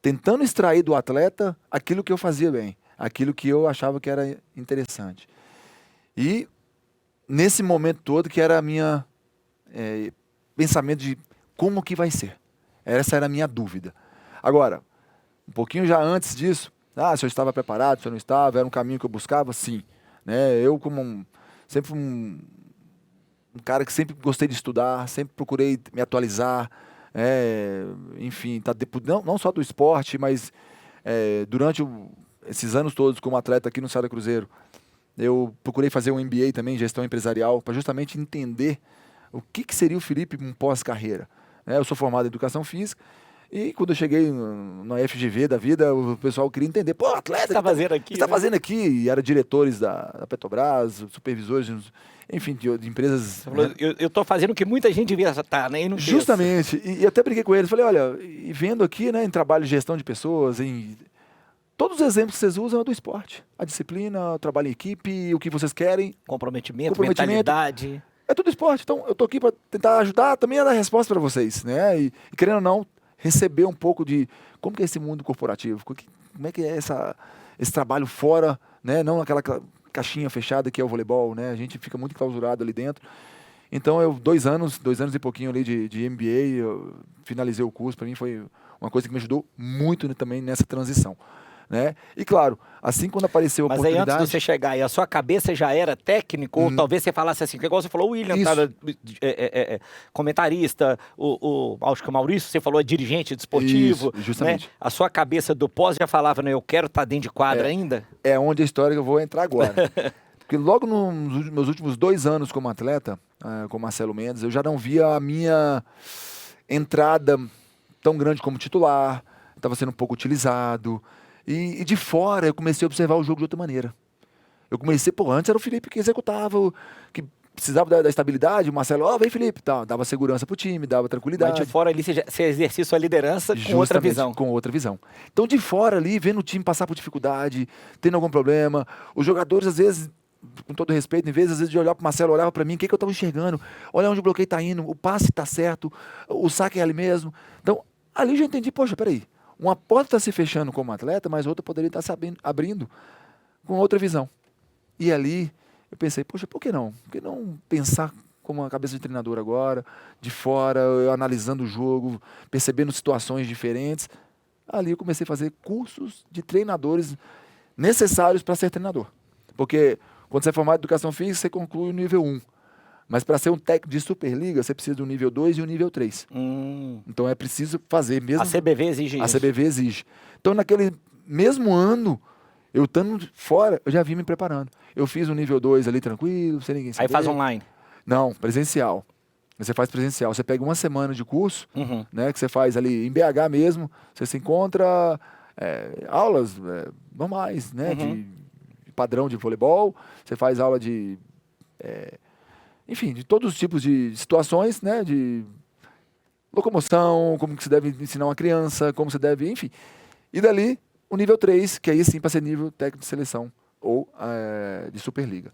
tentando extrair do atleta aquilo que eu fazia bem, aquilo que eu achava que era interessante. E nesse momento todo que era a minha pensamento de como que vai ser. Essa era a minha dúvida. Agora, um pouquinho já antes disso, se eu estava preparado, se eu não estava, era um caminho que eu buscava, sim. Né? Eu, como sempre um cara que sempre gostei de estudar, sempre procurei me atualizar, enfim, não só do esporte, mas durante esses anos todos como atleta aqui no Sada Cruzeiro, eu procurei fazer um MBA também, gestão empresarial, para justamente entender o que seria o Felipe um pós-carreira. Eu sou formado em educação física e quando eu cheguei na FGV da vida, o pessoal queria entender, pô, atleta, o que você está fazendo aqui? E eram diretores da Petrobras, supervisores, enfim, de empresas...
Eu estou fazendo o que muita gente devia estar, né? E não
justamente, e até brinquei com eles, falei, olha, e vendo aqui, né, em trabalho de gestão de pessoas, todos os exemplos que vocês usam é do esporte. A disciplina, o trabalho em equipe, o que vocês querem.
Comprometimento, mentalidade...
É tudo esporte, então eu tô aqui para tentar ajudar também a dar resposta para vocês, né? E querendo ou não, receber um pouco de como que é esse mundo corporativo, como é que é esse trabalho fora, né? Não aquela caixinha fechada que é o voleibol, né? A gente fica muito enclausurado ali dentro. Então, 2 anos e pouquinho ali de MBA, eu finalizei o curso, para mim foi uma coisa que me ajudou muito também nessa transição. Né? E claro, assim quando apareceu a oportunidade...
Mas aí antes de você chegar aí, a sua cabeça já era técnico? Ou talvez você falasse assim, igual você falou, o William era comentarista, acho que o Maurício, você falou, é dirigente desportivo.
Isso, justamente.
Né? A sua cabeça do pós já falava, né, eu quero estar dentro de quadra ainda?
É onde a história que eu vou entrar agora. Porque logo nos meus últimos 2 anos como atleta, com o Marcelo Mendes, eu já não via a minha entrada tão grande como titular, estava sendo um pouco utilizado... E de fora eu comecei a observar o jogo de outra maneira. Eu comecei, antes era o Felipe que executava, que precisava da estabilidade, o Marcelo, vem Felipe, dava segurança pro time, dava tranquilidade.
Mas de fora ali você exercia sua liderança com outra visão.
Com outra visão. Então de fora ali, vendo o time passar por dificuldade, tendo algum problema, os jogadores às vezes, com todo respeito, às vezes de olhar pro Marcelo, olhava para mim, o que eu estava enxergando? Olha onde o bloqueio tá indo, o passe tá certo, o saque é ali mesmo. Então Ali eu já entendi, poxa, peraí, uma porta está se fechando como atleta, mas outra poderia estar se abrindo com outra visão. E ali eu pensei, poxa, por que não? Por que não pensar como uma cabeça de treinador agora, de fora, eu analisando o jogo, percebendo situações diferentes. Ali eu comecei a fazer cursos de treinadores necessários para ser treinador. Porque quando você é formado em educação física, você conclui o nível 1. Mas para ser um técnico de Superliga, você precisa do nível 2 e o nível 3. Então é preciso fazer mesmo.
A CBV exige
A
isso.
CBV exige. Então naquele mesmo ano, eu estando fora, eu já vim me preparando. Eu fiz o nível 2 ali tranquilo, sem ninguém saber.
Aí faz online.
Não, presencial. Você faz presencial. Você pega uma semana de curso, né, que você faz ali em BH mesmo, você se encontra aulas normais, né, de padrão de voleibol, você faz aula de... enfim, de todos os tipos de situações, né, de locomoção, como que se deve ensinar uma criança, como se deve, enfim. E dali, o nível 3, que aí sim para ser nível técnico de seleção ou de Superliga,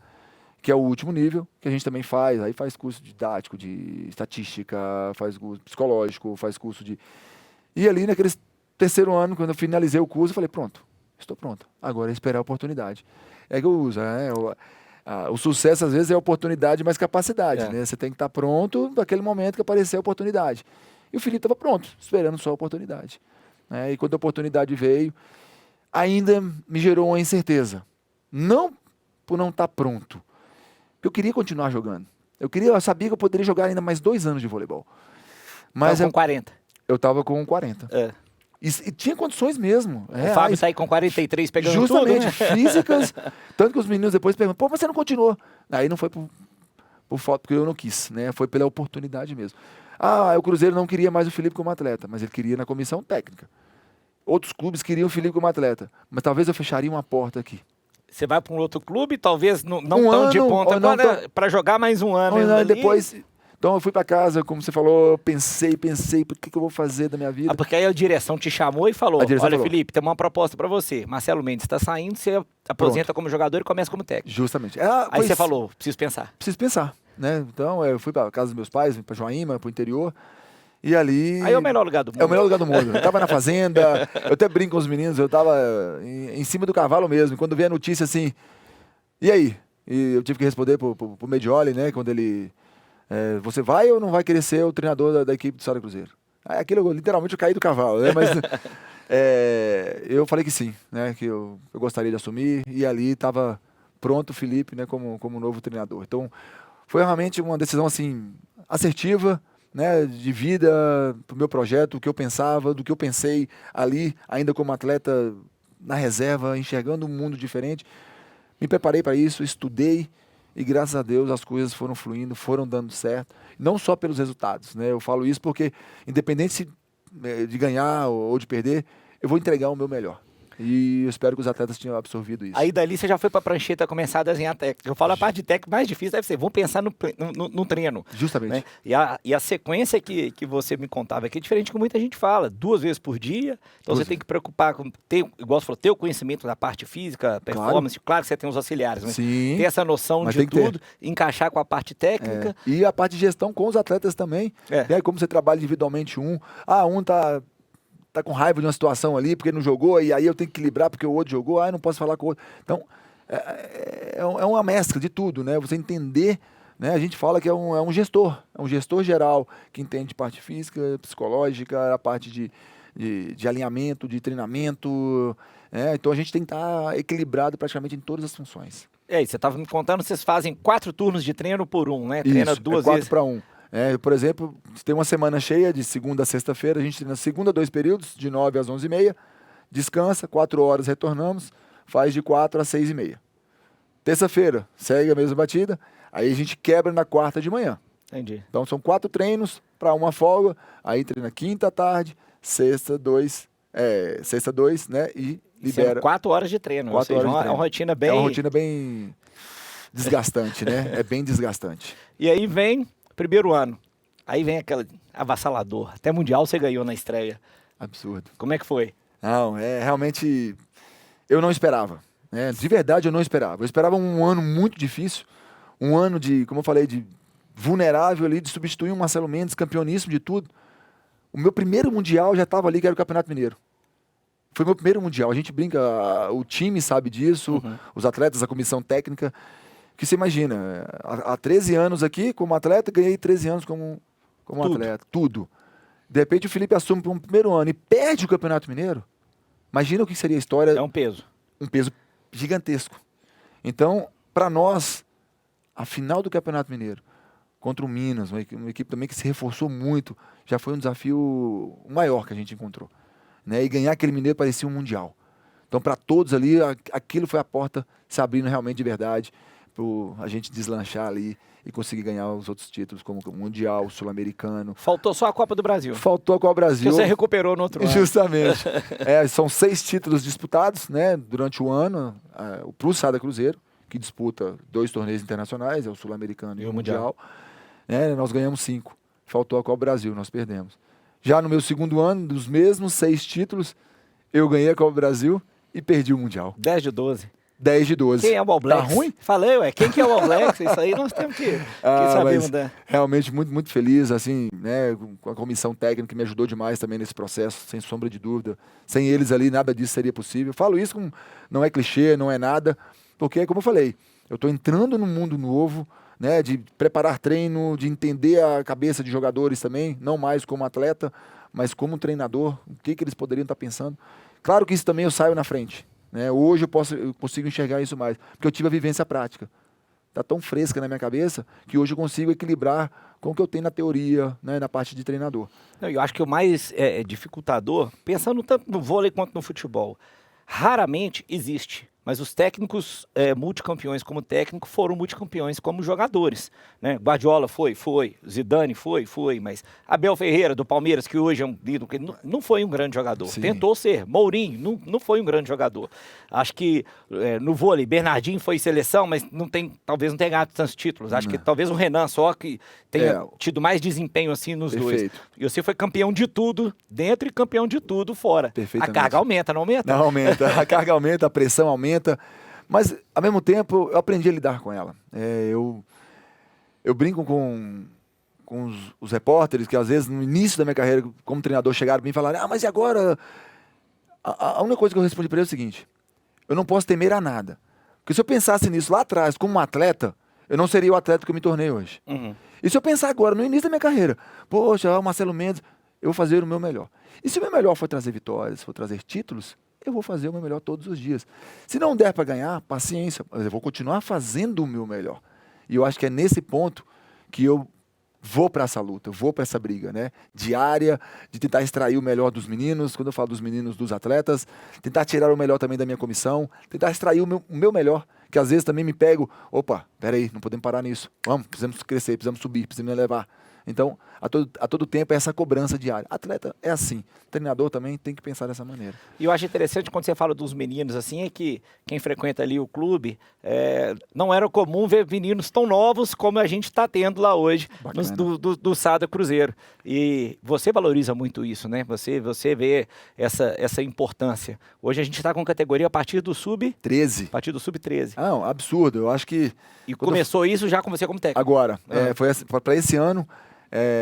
que é o último nível, que a gente também faz, aí faz curso didático, de estatística, faz curso psicológico, faz curso de... E ali naquele terceiro ano, quando eu finalizei o curso, eu falei, pronto, estou pronto, agora é esperar a oportunidade. É que eu uso, né? O sucesso, às vezes, é oportunidade mais capacidade, né? Você tem que estar pronto naquele momento que aparecer a oportunidade. E o Felipe estava pronto, esperando só a oportunidade. Né? E quando a oportunidade veio, ainda me gerou uma incerteza. Não por não estar pronto, porque eu queria continuar jogando. Eu sabia que eu poderia jogar ainda mais 2 anos de voleibol. Mas
com 40.
Eu estava com 40. E tinha condições mesmo.
O Fábio está aí com 43 pegando
justamente,
tudo, né?
físicas. Tanto que os meninos depois perguntam, pô, mas você não continuou? Aí não foi por falta, porque eu não quis, né? Foi pela oportunidade mesmo. O Cruzeiro não queria mais o Felipe como atleta, mas ele queria na comissão técnica. Outros clubes queriam o Felipe como atleta, mas talvez eu fecharia uma porta aqui.
Você vai para um outro clube, talvez não tão de ponta agora, para jogar mais um ano.
Depois... Então eu fui para casa, como você falou, pensei, por que eu vou fazer da minha vida?
Porque aí a direção te chamou e falou, olha
falou,
Felipe, tem uma proposta para você. Marcelo Mendes está saindo, você aposenta como jogador e começa como técnico.
Justamente.
Aí você falou, preciso pensar.
Preciso pensar, né? Então eu fui para casa dos meus pais, para Joaíma, para o interior, e ali...
Aí é o melhor lugar do mundo.
É o melhor lugar do mundo. Eu estava na fazenda, eu até brinco com os meninos, eu estava em cima do cavalo mesmo, quando veio a notícia assim, e aí? E eu tive que responder pro Medioli, né, quando ele... você vai ou não vai querer ser o treinador da equipe do Sara Cruzeiro? Aquilo, literalmente, eu caí do cavalo, né? Mas eu falei que sim, né? Que eu gostaria de assumir, e ali estava pronto o Felipe, né? Como novo treinador. Então, foi realmente uma decisão, assim, assertiva, né? De vida, pro meu projeto, o que eu pensava, do que eu pensei ali, ainda como atleta na reserva, enxergando um mundo diferente. Me preparei para isso, estudei, e graças a Deus as coisas foram fluindo, foram dando certo. Não só pelos resultados, né? Eu falo isso porque, independente de ganhar ou de perder, eu vou entregar o meu melhor. E eu espero que os atletas tenham absorvido isso.
Aí dali você já foi para a prancheta começar a desenhar técnico. Eu falo a parte de técnico mais difícil deve ser, vamos pensar no treino.
Justamente.
Né? E a sequência que você me contava aqui é diferente do que muita gente fala. 2 vezes por dia, então você tem que preocupar com, igual você falou, ter o conhecimento da parte física, performance. Claro que você tem os auxiliares, mas ter essa noção de tudo, encaixar com a parte técnica.
E a parte de gestão com os atletas também. Né? Como você trabalha individualmente um tá com raiva de uma situação ali, porque não jogou, e aí eu tenho que equilibrar porque o outro jogou, eu não posso falar com o outro. Então, é uma mescla de tudo, né? Você entender, né? A gente fala que é um gestor geral, que entende parte física, psicológica, a parte de alinhamento, de treinamento, né? Então a gente tem que estar equilibrado praticamente em todas as funções.
E você estava me contando, vocês fazem 4 turnos de treino por um, né? Treina
Isso,
2 vezes.
4 para 1. Por exemplo, tem uma semana cheia de segunda a sexta-feira, a gente treina segunda 2 períodos, de 9 às 11h30, descansa, 4 horas retornamos, faz de 4 às 6h30. Terça-feira, segue a mesma batida, aí a gente quebra na quarta de manhã.
Entendi.
Então são 4 treinos para uma folga, aí treina quinta à tarde, sexta 2, né, e libera.
Sendo 4 horas de treino,
4 horas de treino.
É uma rotina bem...
É uma rotina bem desgastante, né? É bem desgastante.
E aí vem... Primeiro ano, aí vem aquele avassalador. Até Mundial você ganhou na estreia.
Absurdo.
Como é que foi?
Não, realmente eu não esperava. Né? De verdade eu não esperava. Eu esperava um ano muito difícil, um ano de, como eu falei, de vulnerável ali, de substituir um Marcelo Mendes, campeoníssimo de tudo. O meu primeiro mundial já estava ali, que era o Campeonato Mineiro. Foi meu primeiro mundial. A gente brinca, o time sabe disso, os atletas, a comissão técnica, que você imagina, há 13 anos aqui como atleta, ganhei 13 anos como atleta, tudo. De repente o Felipe assume para um primeiro ano e perde o Campeonato Mineiro. Imagina o que seria a história.
É um peso.
Um peso gigantesco. Então, para nós, a final do Campeonato Mineiro contra o Minas, uma equipe também que se reforçou muito, já foi um desafio maior que a gente encontrou. Né? E ganhar aquele Mineiro parecia um mundial. Então, para todos ali, aquilo foi a porta se abrindo realmente de verdade, para a gente deslanchar ali e conseguir ganhar os outros títulos, como o Mundial, o Sul-Americano.
Faltou só a Copa do Brasil.
Faltou a Copa do Brasil.
Que você recuperou no outro ano.
Justamente. São 6 títulos disputados, né, durante o ano, para o Sada Cruzeiro, que disputa 2 torneios internacionais, é o Sul-Americano e o Mundial. Nós ganhamos 5. Faltou a Copa do Brasil, nós perdemos. Já no meu segundo ano, dos mesmos 6 títulos, eu ganhei a Copa do Brasil e perdi o Mundial.
10 de 12.
10 de 12.
Quem é o All Blacks?
Tá ruim?
Falei, ué. Quem que é o All Blacks? Isso aí nós temos que saber mudar.
Realmente muito, muito feliz, assim, né, com a comissão técnica que me ajudou demais também nesse processo, sem sombra de dúvida. Sem eles ali, nada disso seria possível. Falo isso não é clichê, não é nada, porque, como eu falei, eu estou entrando num mundo novo, né, de preparar treino, de entender a cabeça de jogadores também, não mais como atleta, mas como treinador, o que eles poderiam estar pensando. Claro que isso também eu saio na frente. Né? Hoje eu consigo enxergar isso mais, porque eu tive a vivência prática. Está tão fresca na minha cabeça que hoje eu consigo equilibrar com o que eu tenho na teoria, né, na parte de treinador.
Eu acho que o mais dificultador, pensando tanto no vôlei quanto no futebol, raramente existe. Mas os técnicos multicampeões como técnico foram multicampeões como jogadores. Né? Guardiola foi. Zidane foi. Mas Abel Ferreira, do Palmeiras, que hoje é um líder, não foi um grande jogador.
Sim.
Tentou ser. Mourinho não foi um grande jogador. Acho que no vôlei, Bernardinho foi seleção, mas talvez não tenha ganhado tantos títulos. Acho que talvez o Renan só que tenha tido mais desempenho assim nos dois. E você foi campeão de tudo dentro e campeão de tudo fora. A carga aumenta, não aumenta?
Não aumenta. A carga aumenta, a pressão aumenta. Mas, ao mesmo tempo, eu aprendi a lidar com ela. Eu brinco com os repórteres que, às vezes, no início da minha carreira, como treinador, chegaram para mim e falaram: mas e agora? A única coisa que eu respondi para ele é o seguinte: eu não posso temer a nada. Porque se eu pensasse nisso lá atrás, como um atleta, eu não seria o atleta que eu me tornei hoje. E se eu pensar agora, no início da minha carreira, poxa, o Marcelo Mendes, eu vou fazer o meu melhor. E se o meu melhor for trazer vitórias, for trazer títulos, eu vou fazer o meu melhor todos os dias. Se não der para ganhar, paciência, mas eu vou continuar fazendo o meu melhor. E eu acho que é nesse ponto que eu vou para essa luta, eu vou para essa briga, né? Diária, de tentar extrair o melhor dos meninos, quando eu falo dos meninos, dos atletas, tentar tirar o melhor também da minha comissão, tentar extrair o meu melhor, que às vezes também me pego, opa, peraí, não podemos parar nisso, vamos, precisamos crescer, precisamos subir, precisamos elevar. Então, a todo tempo é essa cobrança diária. Atleta é assim. Treinador também tem que pensar dessa maneira.
E eu acho interessante quando você fala dos meninos assim, é que quem frequenta ali o clube, não era comum ver meninos tão novos como a gente está tendo lá hoje do Sada Cruzeiro. E você valoriza muito isso, né? Você vê essa importância. Hoje a gente está com categoria a partir do Sub-13. A partir do Sub-13.
Não, absurdo. Eu acho que...
E começou isso já com você como técnico.
Agora, foi para esse ano...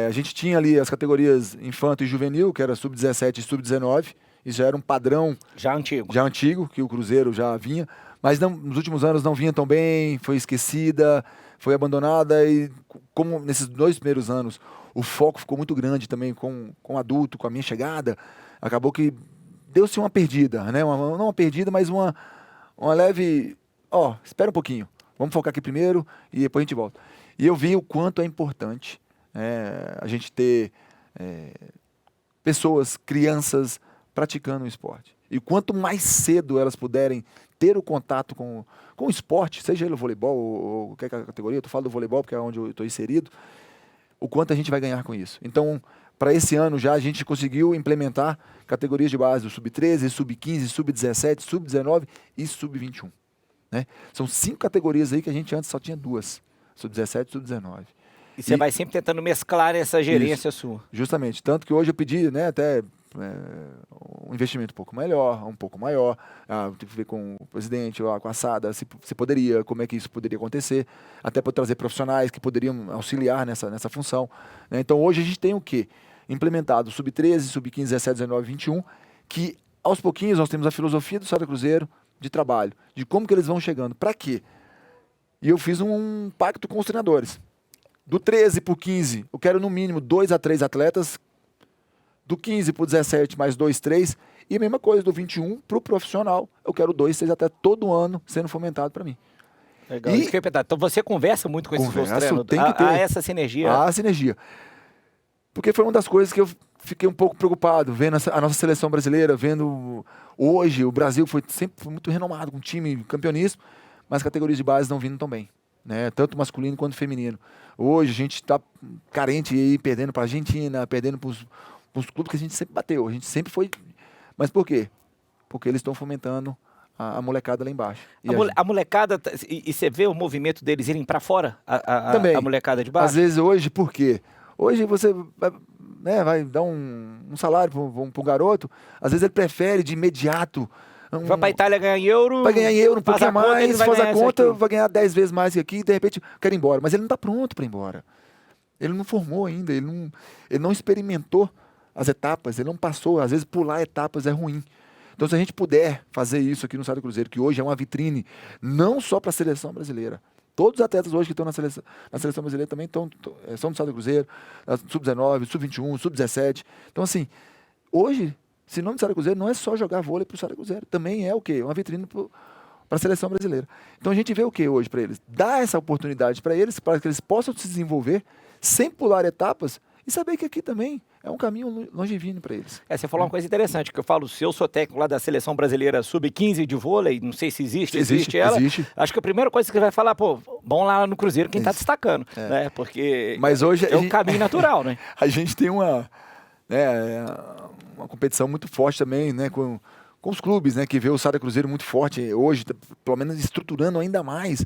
a gente tinha ali as categorias infanto e juvenil, que era sub-17 e sub-19. Isso já era um padrão
já
antigo, que o Cruzeiro já vinha. Mas nos últimos anos não vinha tão bem, foi esquecida, foi abandonada. E como nesses 2 primeiros anos o foco ficou muito grande também com o adulto, com a minha chegada, acabou que deu-se uma perdida, né? Não uma perdida, mas uma leve... espera um pouquinho, vamos focar aqui primeiro e depois a gente volta. E eu vi o quanto é importante a gente ter pessoas, crianças praticando o esporte. E quanto mais cedo elas puderem ter o contato com o esporte, seja ele o voleibol ou qualquer categoria, eu falando do voleibol porque é onde eu estou inserido, o quanto a gente vai ganhar com isso. Então, para esse ano já a gente conseguiu implementar categorias de base do sub-13, sub-15, sub-17, sub-19 e sub-21. Né? São 5 categorias aí que a gente antes só tinha 2, sub-17 e sub-19.
E você vai sempre tentando mesclar essa gerência sua.
Justamente. Tanto que hoje eu pedi, né, até um investimento um pouco maior. Tive que ver com o presidente, com a SADA, se poderia, como é que isso poderia acontecer, até para trazer profissionais que poderiam auxiliar nessa função. Né? Então hoje a gente tem o quê? implementado sub-13, sub-15, 17, 19, 21, que aos pouquinhos nós temos a filosofia do Sada Cruzeiro de trabalho, de como que eles vão chegando, para quê? E eu fiz um pacto com os treinadores. Do 13 para o 15, eu quero no mínimo 2 a 3 atletas, do 15 para o 17, mais 2, 3, e a mesma coisa, do 21 para o profissional, eu quero 2, 3 atletas todo ano sendo fomentado para mim.
Legal.
E-
Isso que eu ia perguntar. Então você conversa muito com esses seus
Converso,
treinos?
tem que ter.
Há essa sinergia.
A sinergia. Porque foi uma das coisas que eu fiquei um pouco preocupado, vendo a nossa seleção brasileira, vendo hoje, o Brasil sempre foi muito renomado, com time campeonismo, mas as categorias de base não vindo tão bem, né? Tanto masculino quanto feminino. Hoje a gente está carente aí, perdendo para a Argentina, perdendo para os clubes que a gente sempre bateu, a gente sempre foi... Mas por quê? Porque eles estão fomentando a molecada lá embaixo. E
A molecada, e você vê o movimento deles irem para fora?
Também.
A molecada de baixo?
Às vezes hoje, por quê? Hoje você vai dar um salário para um garoto, às vezes ele prefere de imediato.
Vai para a Itália ganhar em euro.
Vai ganhar em euro um
faz
pouquinho
a conta, ele
mais,
vai
faz
ganhar
a
isso
conta,
aqui.
vai ganhar 10 vezes mais que aqui e de repente quer ir embora. Mas ele não está pronto para ir embora. Ele não formou ainda, ele não experimentou as etapas, ele não passou. Às vezes pular etapas é ruim. Então se a gente puder fazer isso aqui no Sada Cruzeiro, que hoje é uma vitrine não só para a seleção brasileira, todos os atletas hoje que estão na seleção brasileira também são do Sada Cruzeiro, sub-19, sub-21, sub-17. Então assim, hoje, sinônimo do Sada Cruzeiro não é só jogar vôlei para o Sada Cruzeiro, também é o quê? Uma vitrine para a seleção brasileira. Então a gente vê o que hoje para eles? Dá essa oportunidade para eles que eles possam se desenvolver sem pular etapas e saber que aqui também é um caminho longevino para eles.
Você falou uma coisa interessante, que eu falo, se eu sou técnico lá da seleção brasileira sub-15 de vôlei, não sei se existe ela, acho que a primeira coisa que você vai falar, pô, bom lá no Cruzeiro quem está destacando, né? Porque
Mas hoje
é um caminho natural, né?
A gente tem uma competição muito forte também, né, com os clubes, né, que vê o Sada Cruzeiro muito forte hoje, pelo menos estruturando ainda mais.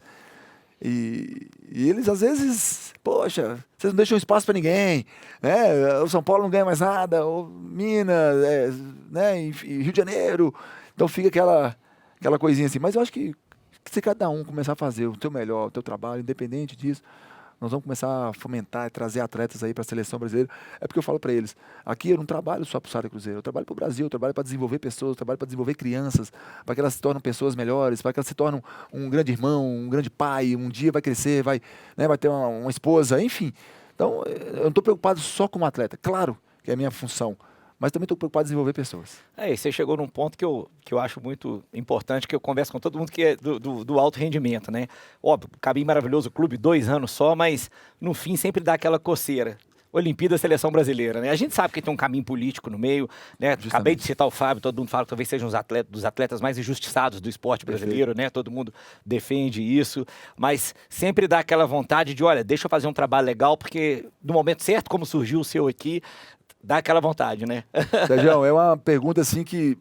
E eles, às vezes, poxa, vocês não deixam espaço para ninguém, né? O São Paulo não ganha mais nada, ou Minas, né? E Rio de Janeiro. Então fica aquela coisinha assim. Mas eu acho que se cada um começar a fazer o teu melhor, o teu trabalho, independente disso, nós vamos começar a fomentar e trazer atletas aí para a seleção brasileira. É porque eu falo para eles, aqui eu não trabalho só para o Sada Cruzeiro, eu trabalho para o Brasil, eu trabalho para desenvolver pessoas, eu trabalho para desenvolver crianças, para que elas se tornem pessoas melhores, para que elas se tornem um grande irmão, um grande pai, um dia vai crescer, vai ter uma esposa, enfim. Então, eu não estou preocupado só com o atleta, claro que é a minha função, mas também estou preocupado em desenvolver pessoas.
E você chegou num ponto que eu acho muito importante, que eu converso com todo mundo, que é do alto rendimento, né? Óbvio, caminho maravilhoso, clube, 2 anos só, mas no fim sempre dá aquela coceira. Olimpíada, Seleção Brasileira, né? A gente sabe que tem um caminho político no meio, né?
Justamente.
Acabei de citar o Fábio, todo mundo fala que talvez sejam dos atletas mais injustiçados do esporte brasileiro, né? Todo mundo defende isso, mas sempre dá aquela vontade de, olha, deixa eu fazer um trabalho legal, porque no momento certo, como surgiu o seu aqui, dá aquela vontade, né?
Sérgio, é uma pergunta assim que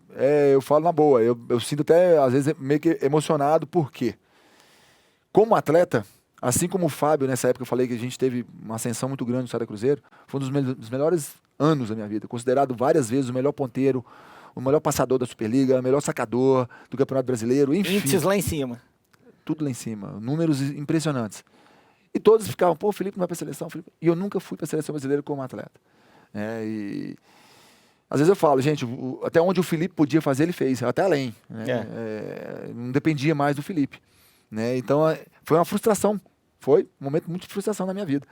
eu falo na boa. Eu sinto até, às vezes, meio que emocionado, por quê? Como atleta, assim como o Fábio, nessa época eu falei que a gente teve uma ascensão muito grande no Sada Cruzeiro, foi um dos melhores anos da minha vida. Considerado várias vezes o melhor ponteiro, o melhor passador da Superliga, o melhor sacador do Campeonato Brasileiro, enfim.
Índices lá em cima.
Tudo lá em cima, números impressionantes. E todos ficavam, pô, o Felipe não vai para a seleção, Felipe. E eu nunca fui para a seleção brasileira como atleta. E às vezes eu falo, gente, até onde o Felipe podia fazer, ele fez, até além. Né? Não dependia mais do Felipe. Né? Então foi uma frustração, foi um momento muito de frustração na minha vida.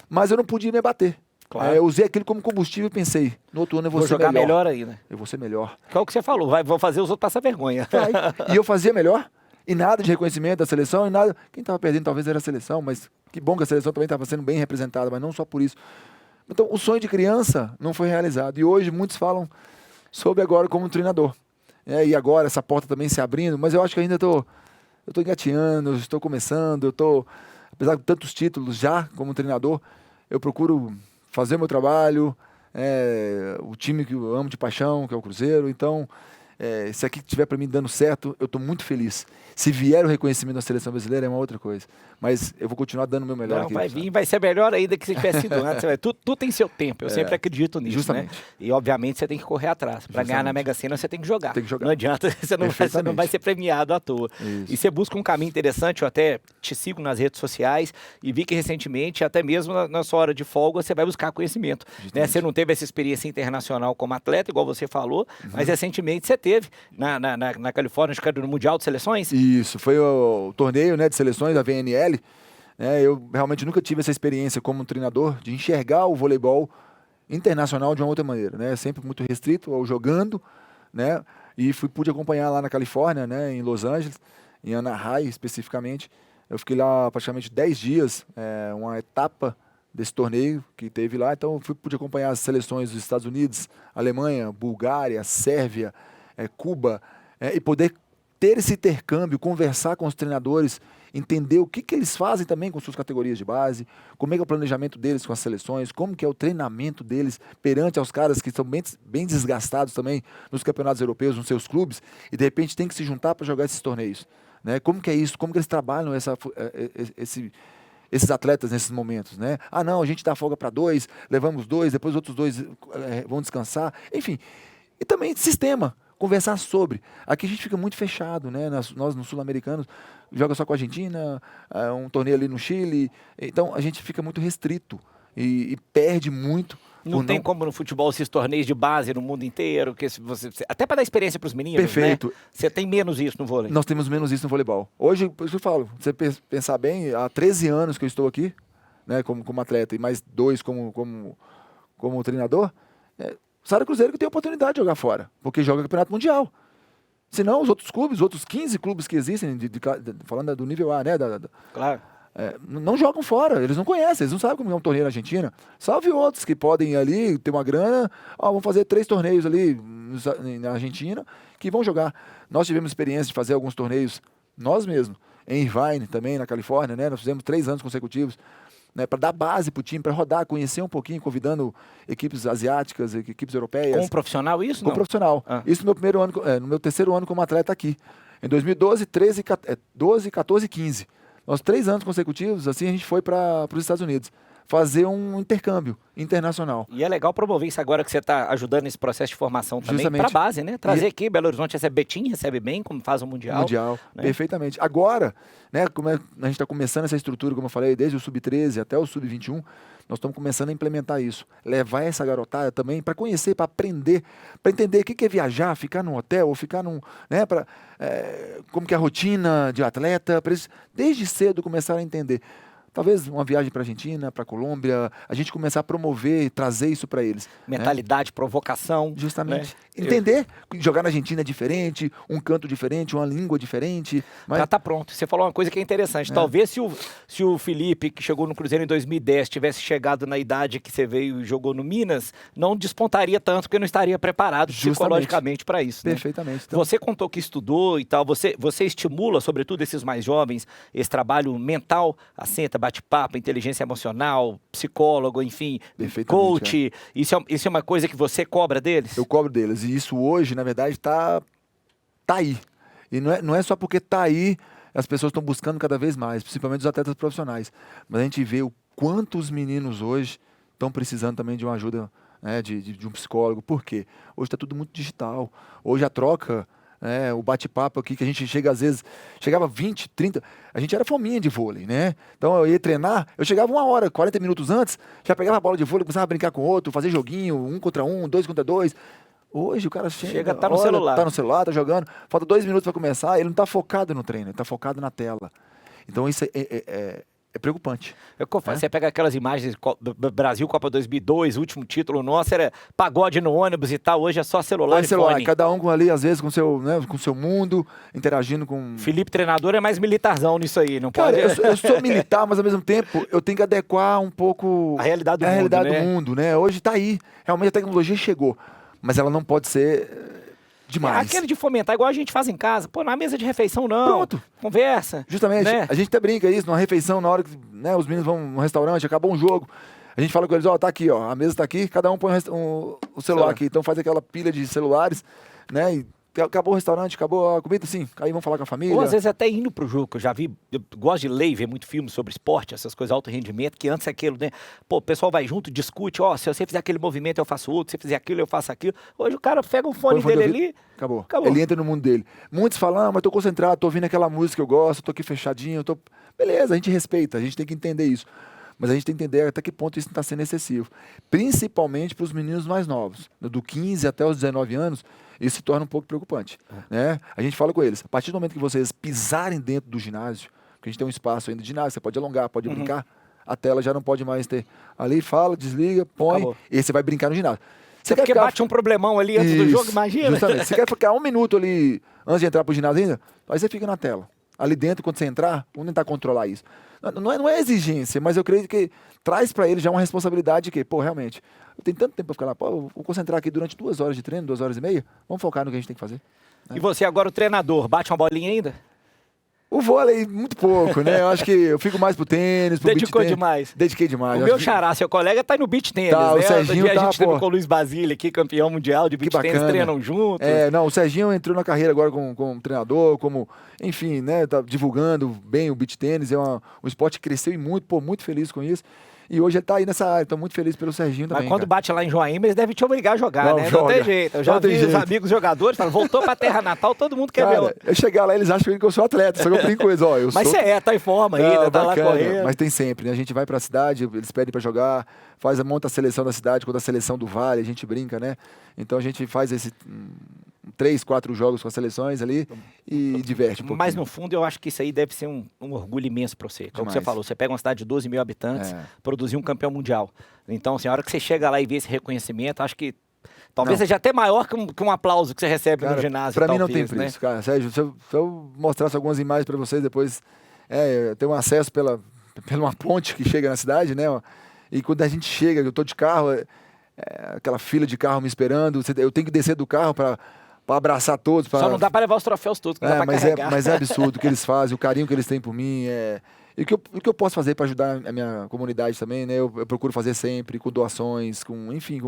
Mas eu não podia me abater.
Claro.
Eu usei aquilo como combustível e pensei, no outro ano eu vou ser
jogar
melhor.
melhor aí, né?
Eu vou ser melhor.
Que é o que você falou, vou fazer os outros passar vergonha.
E eu fazia melhor, e nada de reconhecimento da seleção, e nada. Quem estava perdendo talvez era a seleção, mas que bom que a seleção também estava sendo bem representada, mas não só por isso. Então, o sonho de criança não foi realizado. E hoje muitos falam sobre agora como treinador. E agora essa porta também se abrindo, mas eu acho que ainda estou engateando, estou começando, apesar de tantos títulos já como treinador, eu procuro fazer o meu trabalho, o time que eu amo de paixão, que é o Cruzeiro. Então, se aqui estiver para mim dando certo, eu estou muito feliz. Se vier o reconhecimento da seleção brasileira, é uma outra coisa. Mas eu vou continuar dando o meu melhor
Não,
aqui.
vai vir, vai ser melhor ainda que se tivesse sido antes. Tudo tem seu tempo, eu sempre acredito nisso,
justamente.
né? E obviamente você tem que correr atrás. Para ganhar na
Justamente.
Mega Sena você tem que jogar.
Tem que jogar.
Não adianta, você não vai ser premiado à toa.
Isso.
E você busca um caminho interessante, eu até te sigo nas redes sociais e vi que recentemente, até mesmo na sua hora de folga, você vai buscar conhecimento. Né? Você não teve essa experiência internacional como atleta, igual você falou, mas recentemente você teve na Califórnia, acho que era no Mundial de Seleções.
Isso, foi o torneio, né, de seleções da VNL. Eu realmente nunca tive essa experiência como treinador de enxergar o voleibol internacional de uma outra maneira, né? Sempre muito restrito ao jogando, né? E pude acompanhar lá na Califórnia, né, em Los Angeles, em Anaheim especificamente. Eu fiquei lá praticamente 10 dias, uma etapa desse torneio que teve lá. Então pude acompanhar as seleções dos Estados Unidos, Alemanha, Bulgária, Sérvia, Cuba, e poder ter esse intercâmbio, conversar com os treinadores, entender o que eles fazem também com suas categorias de base, como é que é o planejamento deles com as seleções, como que é o treinamento deles perante aos caras que são bem desgastados também nos campeonatos europeus, nos seus clubes, e de repente tem que se juntar para jogar esses torneios. Né? Como que é isso? Como que eles trabalham esses atletas nesses momentos? Né? Ah, não, a gente dá folga para 2, levamos 2, depois os outros 2 vão descansar. Enfim, e também sistema. Conversar sobre. Aqui a gente fica muito fechado, né? Nós no sul-americanos joga só com a Argentina, um torneio ali no Chile, então a gente fica muito restrito e perde muito.
Não tem como no futebol esses torneios de base no mundo inteiro, que até para dar experiência para os meninos,
perfeito.
Né? Você tem menos isso no vôlei.
Nós temos menos isso no voleibol. Hoje, por isso que eu falo, você pensar bem, há 13 anos que eu estou aqui, né, como atleta, e mais 2 como treinador, Sara Cruzeiro que tem a oportunidade de jogar fora, porque joga campeonato mundial. Senão, os outros clubes, os outros 15 clubes que existem, falando do nível A, né?
Claro.
Não jogam fora, eles não conhecem, eles não sabem como é um torneio na Argentina. Salve outros que podem ir ali, ter uma grana, vamos fazer 3 torneios ali na Argentina, que vão jogar. Nós tivemos experiência de fazer alguns torneios, nós mesmos, em Irvine também, na Califórnia, né? Nós fizemos 3 anos consecutivos, né, para dar base para o time, para rodar, conhecer um pouquinho, convidando equipes asiáticas, equipes europeias.
Como profissional isso?
Como profissional. Isso no meu primeiro ano, no meu terceiro ano como atleta aqui. Em 2012, 12, 14 e 15. Nós 3 anos consecutivos, assim, a gente foi para os Estados Unidos fazer um intercâmbio internacional.
E é legal promover isso agora que você está ajudando nesse processo de formação também para a base, né? Trazer aqui, Belo Horizonte recebe Betim, recebe bem, como faz o Mundial. Né?
Perfeitamente. Agora, né, como a gente está começando essa estrutura, como eu falei, desde o Sub-13 até o Sub-21, nós estamos começando a implementar isso. Levar essa garotada também para conhecer, para aprender, para entender o que é viajar, ficar num hotel, ou ficar num... Né, como que é a rotina de atleta, para eles, desde cedo, começar a entender. Talvez uma viagem para a Argentina, para a Colômbia, a gente começar a promover e trazer isso para eles.
Mentalidade, provocação.
Justamente. Né? Entender que jogar na Argentina é diferente, um canto diferente, uma língua diferente. Mas...
Já tá pronto. Você falou uma coisa que é interessante. Talvez se o Felipe, que chegou no Cruzeiro em 2010, tivesse chegado na idade que você veio e jogou no Minas, não despontaria tanto, porque não estaria preparado psicologicamente para isso. Né?
Perfeitamente. Então...
Você contou que estudou e tal. Você estimula, sobretudo, esses mais jovens, esse trabalho mental, assenta, bate-papo, inteligência emocional, psicólogo, enfim, coach. Isso é uma coisa que você cobra deles?
Eu cobro deles. E isso hoje, na verdade, tá aí. E não é só porque tá aí, as pessoas estão buscando cada vez mais, principalmente os atletas profissionais. Mas a gente vê o quanto os meninos hoje estão precisando também de uma ajuda, né, de um psicólogo. Por quê? Hoje está tudo muito digital. Hoje a troca... o bate-papo aqui, que a gente chega às vezes, chegava 20, 30, a gente era fominha de vôlei, né? Então eu ia treinar, eu chegava 1 hora, 40 minutos antes, já pegava a bola de vôlei, começava a brincar com o outro, fazer joguinho, 1 contra 1, 2 contra 2. Hoje o cara chega
tá no celular.
Tá no celular, tá jogando, falta 2 minutos para começar, ele não tá focado no treino, ele tá focado na tela. Então isso é preocupante.
Você pega aquelas imagens do Brasil, Copa 2002, último título nosso, era pagode no ônibus e tal, hoje é só celular e fone.
Cada um ali, às vezes, com o seu mundo, interagindo com...
Felipe, treinador, é mais militarzão nisso aí, não pode...
Cara, eu sou militar, mas ao mesmo tempo eu tenho que adequar um pouco...
A realidade
do mundo, né? Hoje tá aí, realmente a tecnologia chegou, mas ela não pode ser... demais.
Aquele de fomentar, igual a gente faz em casa. Pô, na mesa de refeição não.
Pronto.
Conversa.
Justamente.
Né?
A gente até brinca isso, numa refeição, na hora que os meninos vão no restaurante, acabou um jogo. A gente fala com eles, tá aqui, a mesa tá aqui, cada um põe o celular aqui. Então faz aquela pilha de celulares, né? E acabou o restaurante, acabou a comida, sim, aí vamos falar com a família.
Ou às vezes até indo pro jogo, que eu já vi, eu gosto de ler, ver muito filme sobre esporte, essas coisas, alto rendimento, que antes aquilo, né? Pô, o pessoal vai junto, discute, ó, se você fizer aquele movimento eu faço outro, se você fizer aquilo eu faço aquilo. Hoje o cara pega o fone
Põe o
dele
fone de
ali,
Acabou.
Acabou.
Ele entra no mundo dele. Muitos falam, mas tô concentrado, tô ouvindo aquela música que eu gosto, tô aqui fechadinho, tô... Beleza, a gente respeita, a gente tem que entender isso. Mas a gente tem que entender até que ponto isso não está sendo excessivo. Principalmente para os meninos mais novos. Do 15 até os 19 anos, isso se torna um pouco preocupante. Né? A gente fala com eles, a partir do momento que vocês pisarem dentro do ginásio, que a gente tem um espaço ainda de ginásio, você pode alongar, pode brincar, a tela já não pode mais ter. Ali fala, desliga, põe,
Acabou.
e você vai brincar no ginásio.
Você porque bate um problemão ali antes do jogo, imagina.
Justamente. Você quer ficar 1 minuto ali antes de entrar pro ginásio ainda? Aí você fica na tela. Ali dentro, quando você entrar, vamos tentar controlar isso. Não é exigência, mas eu creio que traz para ele já uma responsabilidade que, pô, realmente, eu tenho tanto tempo para ficar lá, pô, eu vou concentrar aqui durante 2 horas de treino, 2 horas e meia, vamos focar no que a gente tem que fazer.
E você agora, o treinador, bate uma bolinha ainda?
O vôlei, muito pouco, né? Eu acho que eu fico mais pro tênis, pro
Dedicou
beach tênis.
demais.
Dediquei demais.
O meu xará, seu colega, tá no beach tênis,
Tá,
né?
o Serginho
Outro dia a
tá,
gente teve
pô.
com o Luiz Basílio aqui, campeão mundial de beach tênis,
bacana.
treinam juntos.
Não, o Serginho entrou na carreira agora como treinador, como, enfim, né, tá divulgando bem o beach tênis, é um esporte que cresceu e muito, pô, muito feliz com isso. E hoje ele tá aí nessa área, tô muito feliz pelo Serginho também.
Mas quando
cara.
bate lá em Joaíma, eles devem te obrigar a jogar,
Não,
né? Não
joga.
tem jeito. Eu já
Não tem
vi os
jeito.
amigos jogadores, falam, voltou pra terra natal, todo mundo quer ver.
Cara, eu chegar lá, eles acham que eu sou atleta, só que eu brinco com eles, ó, eu
Mas
sou...
você tá em forma ainda,
Não,
tá lá
bacana,
correndo.
Mas tem sempre, né? A gente vai pra cidade, eles pedem pra jogar, monta a seleção da cidade, quando a seleção do Vale, a gente brinca, né? Então a gente faz esse 3, 4 jogos com as seleções ali e diverte um pouquinho.
Mas no fundo eu acho que isso aí deve ser um orgulho imenso pra você. Como você falou, você pega uma cidade de 12 mil habitantes, produzir um campeão mundial. Então, assim, a hora que você chega lá e vê esse reconhecimento, acho que talvez seja até maior que um aplauso que você recebe
cara,
no ginásio.
Pra mim não
talvez,
tem
né?
preço, cara. Sérgio, se eu mostrasse algumas imagens pra vocês depois, eu tenho um acesso pela uma ponte que chega na cidade, né? E quando a gente chega, eu tô de carro, aquela fila de carro me esperando, eu tenho que descer do carro pra abraçar todos.
Só não dá pra levar os troféus todos, não dá pra carregar.
Mas é absurdo o que eles fazem, o carinho que eles têm por mim. E o que eu posso fazer para ajudar a minha comunidade também, né? Eu procuro fazer sempre, com doações, enfim,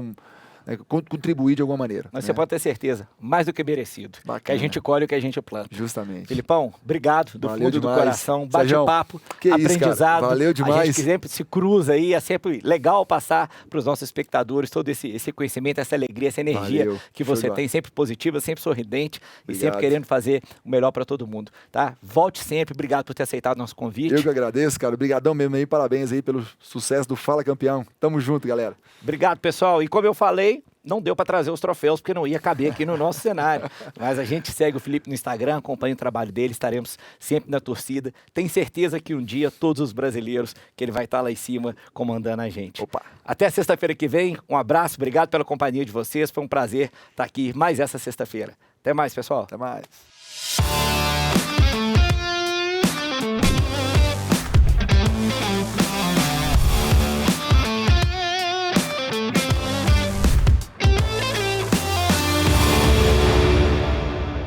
contribuir de alguma maneira.
Mas
né?
você pode ter certeza, mais do que merecido.
Bacana.
Que a gente colhe o que a gente planta.
Justamente.
Filipão, obrigado do
Valeu
fundo
demais.
do coração.
Sérgio,
Bate-papo,
que isso,
aprendizado.
cara. Valeu
A
demais.
gente sempre se cruza aí, é sempre legal passar para os nossos espectadores todo esse conhecimento, essa alegria, essa energia
Valeu.
que
Show
você
de bola.
tem, sempre positiva, sempre sorridente e
Obrigado.
sempre querendo fazer o melhor para todo mundo, tá? Volte sempre, obrigado por ter aceitado nosso convite.
Eu que agradeço, cara. Obrigadão mesmo aí, parabéns aí pelo sucesso do Fala Campeão. Tamo junto, galera.
Obrigado, pessoal. E como eu falei, não deu para trazer os troféus, porque não ia caber aqui no nosso cenário. Mas a gente segue o Felipe no Instagram, acompanha o trabalho dele, estaremos sempre na torcida. Tenho certeza que um dia todos os brasileiros, que ele vai estar lá em cima comandando a gente.
Opa.
Até sexta-feira que vem. Um abraço, obrigado pela companhia de vocês. Foi um prazer estar aqui mais essa sexta-feira. Até mais, pessoal.
Até mais.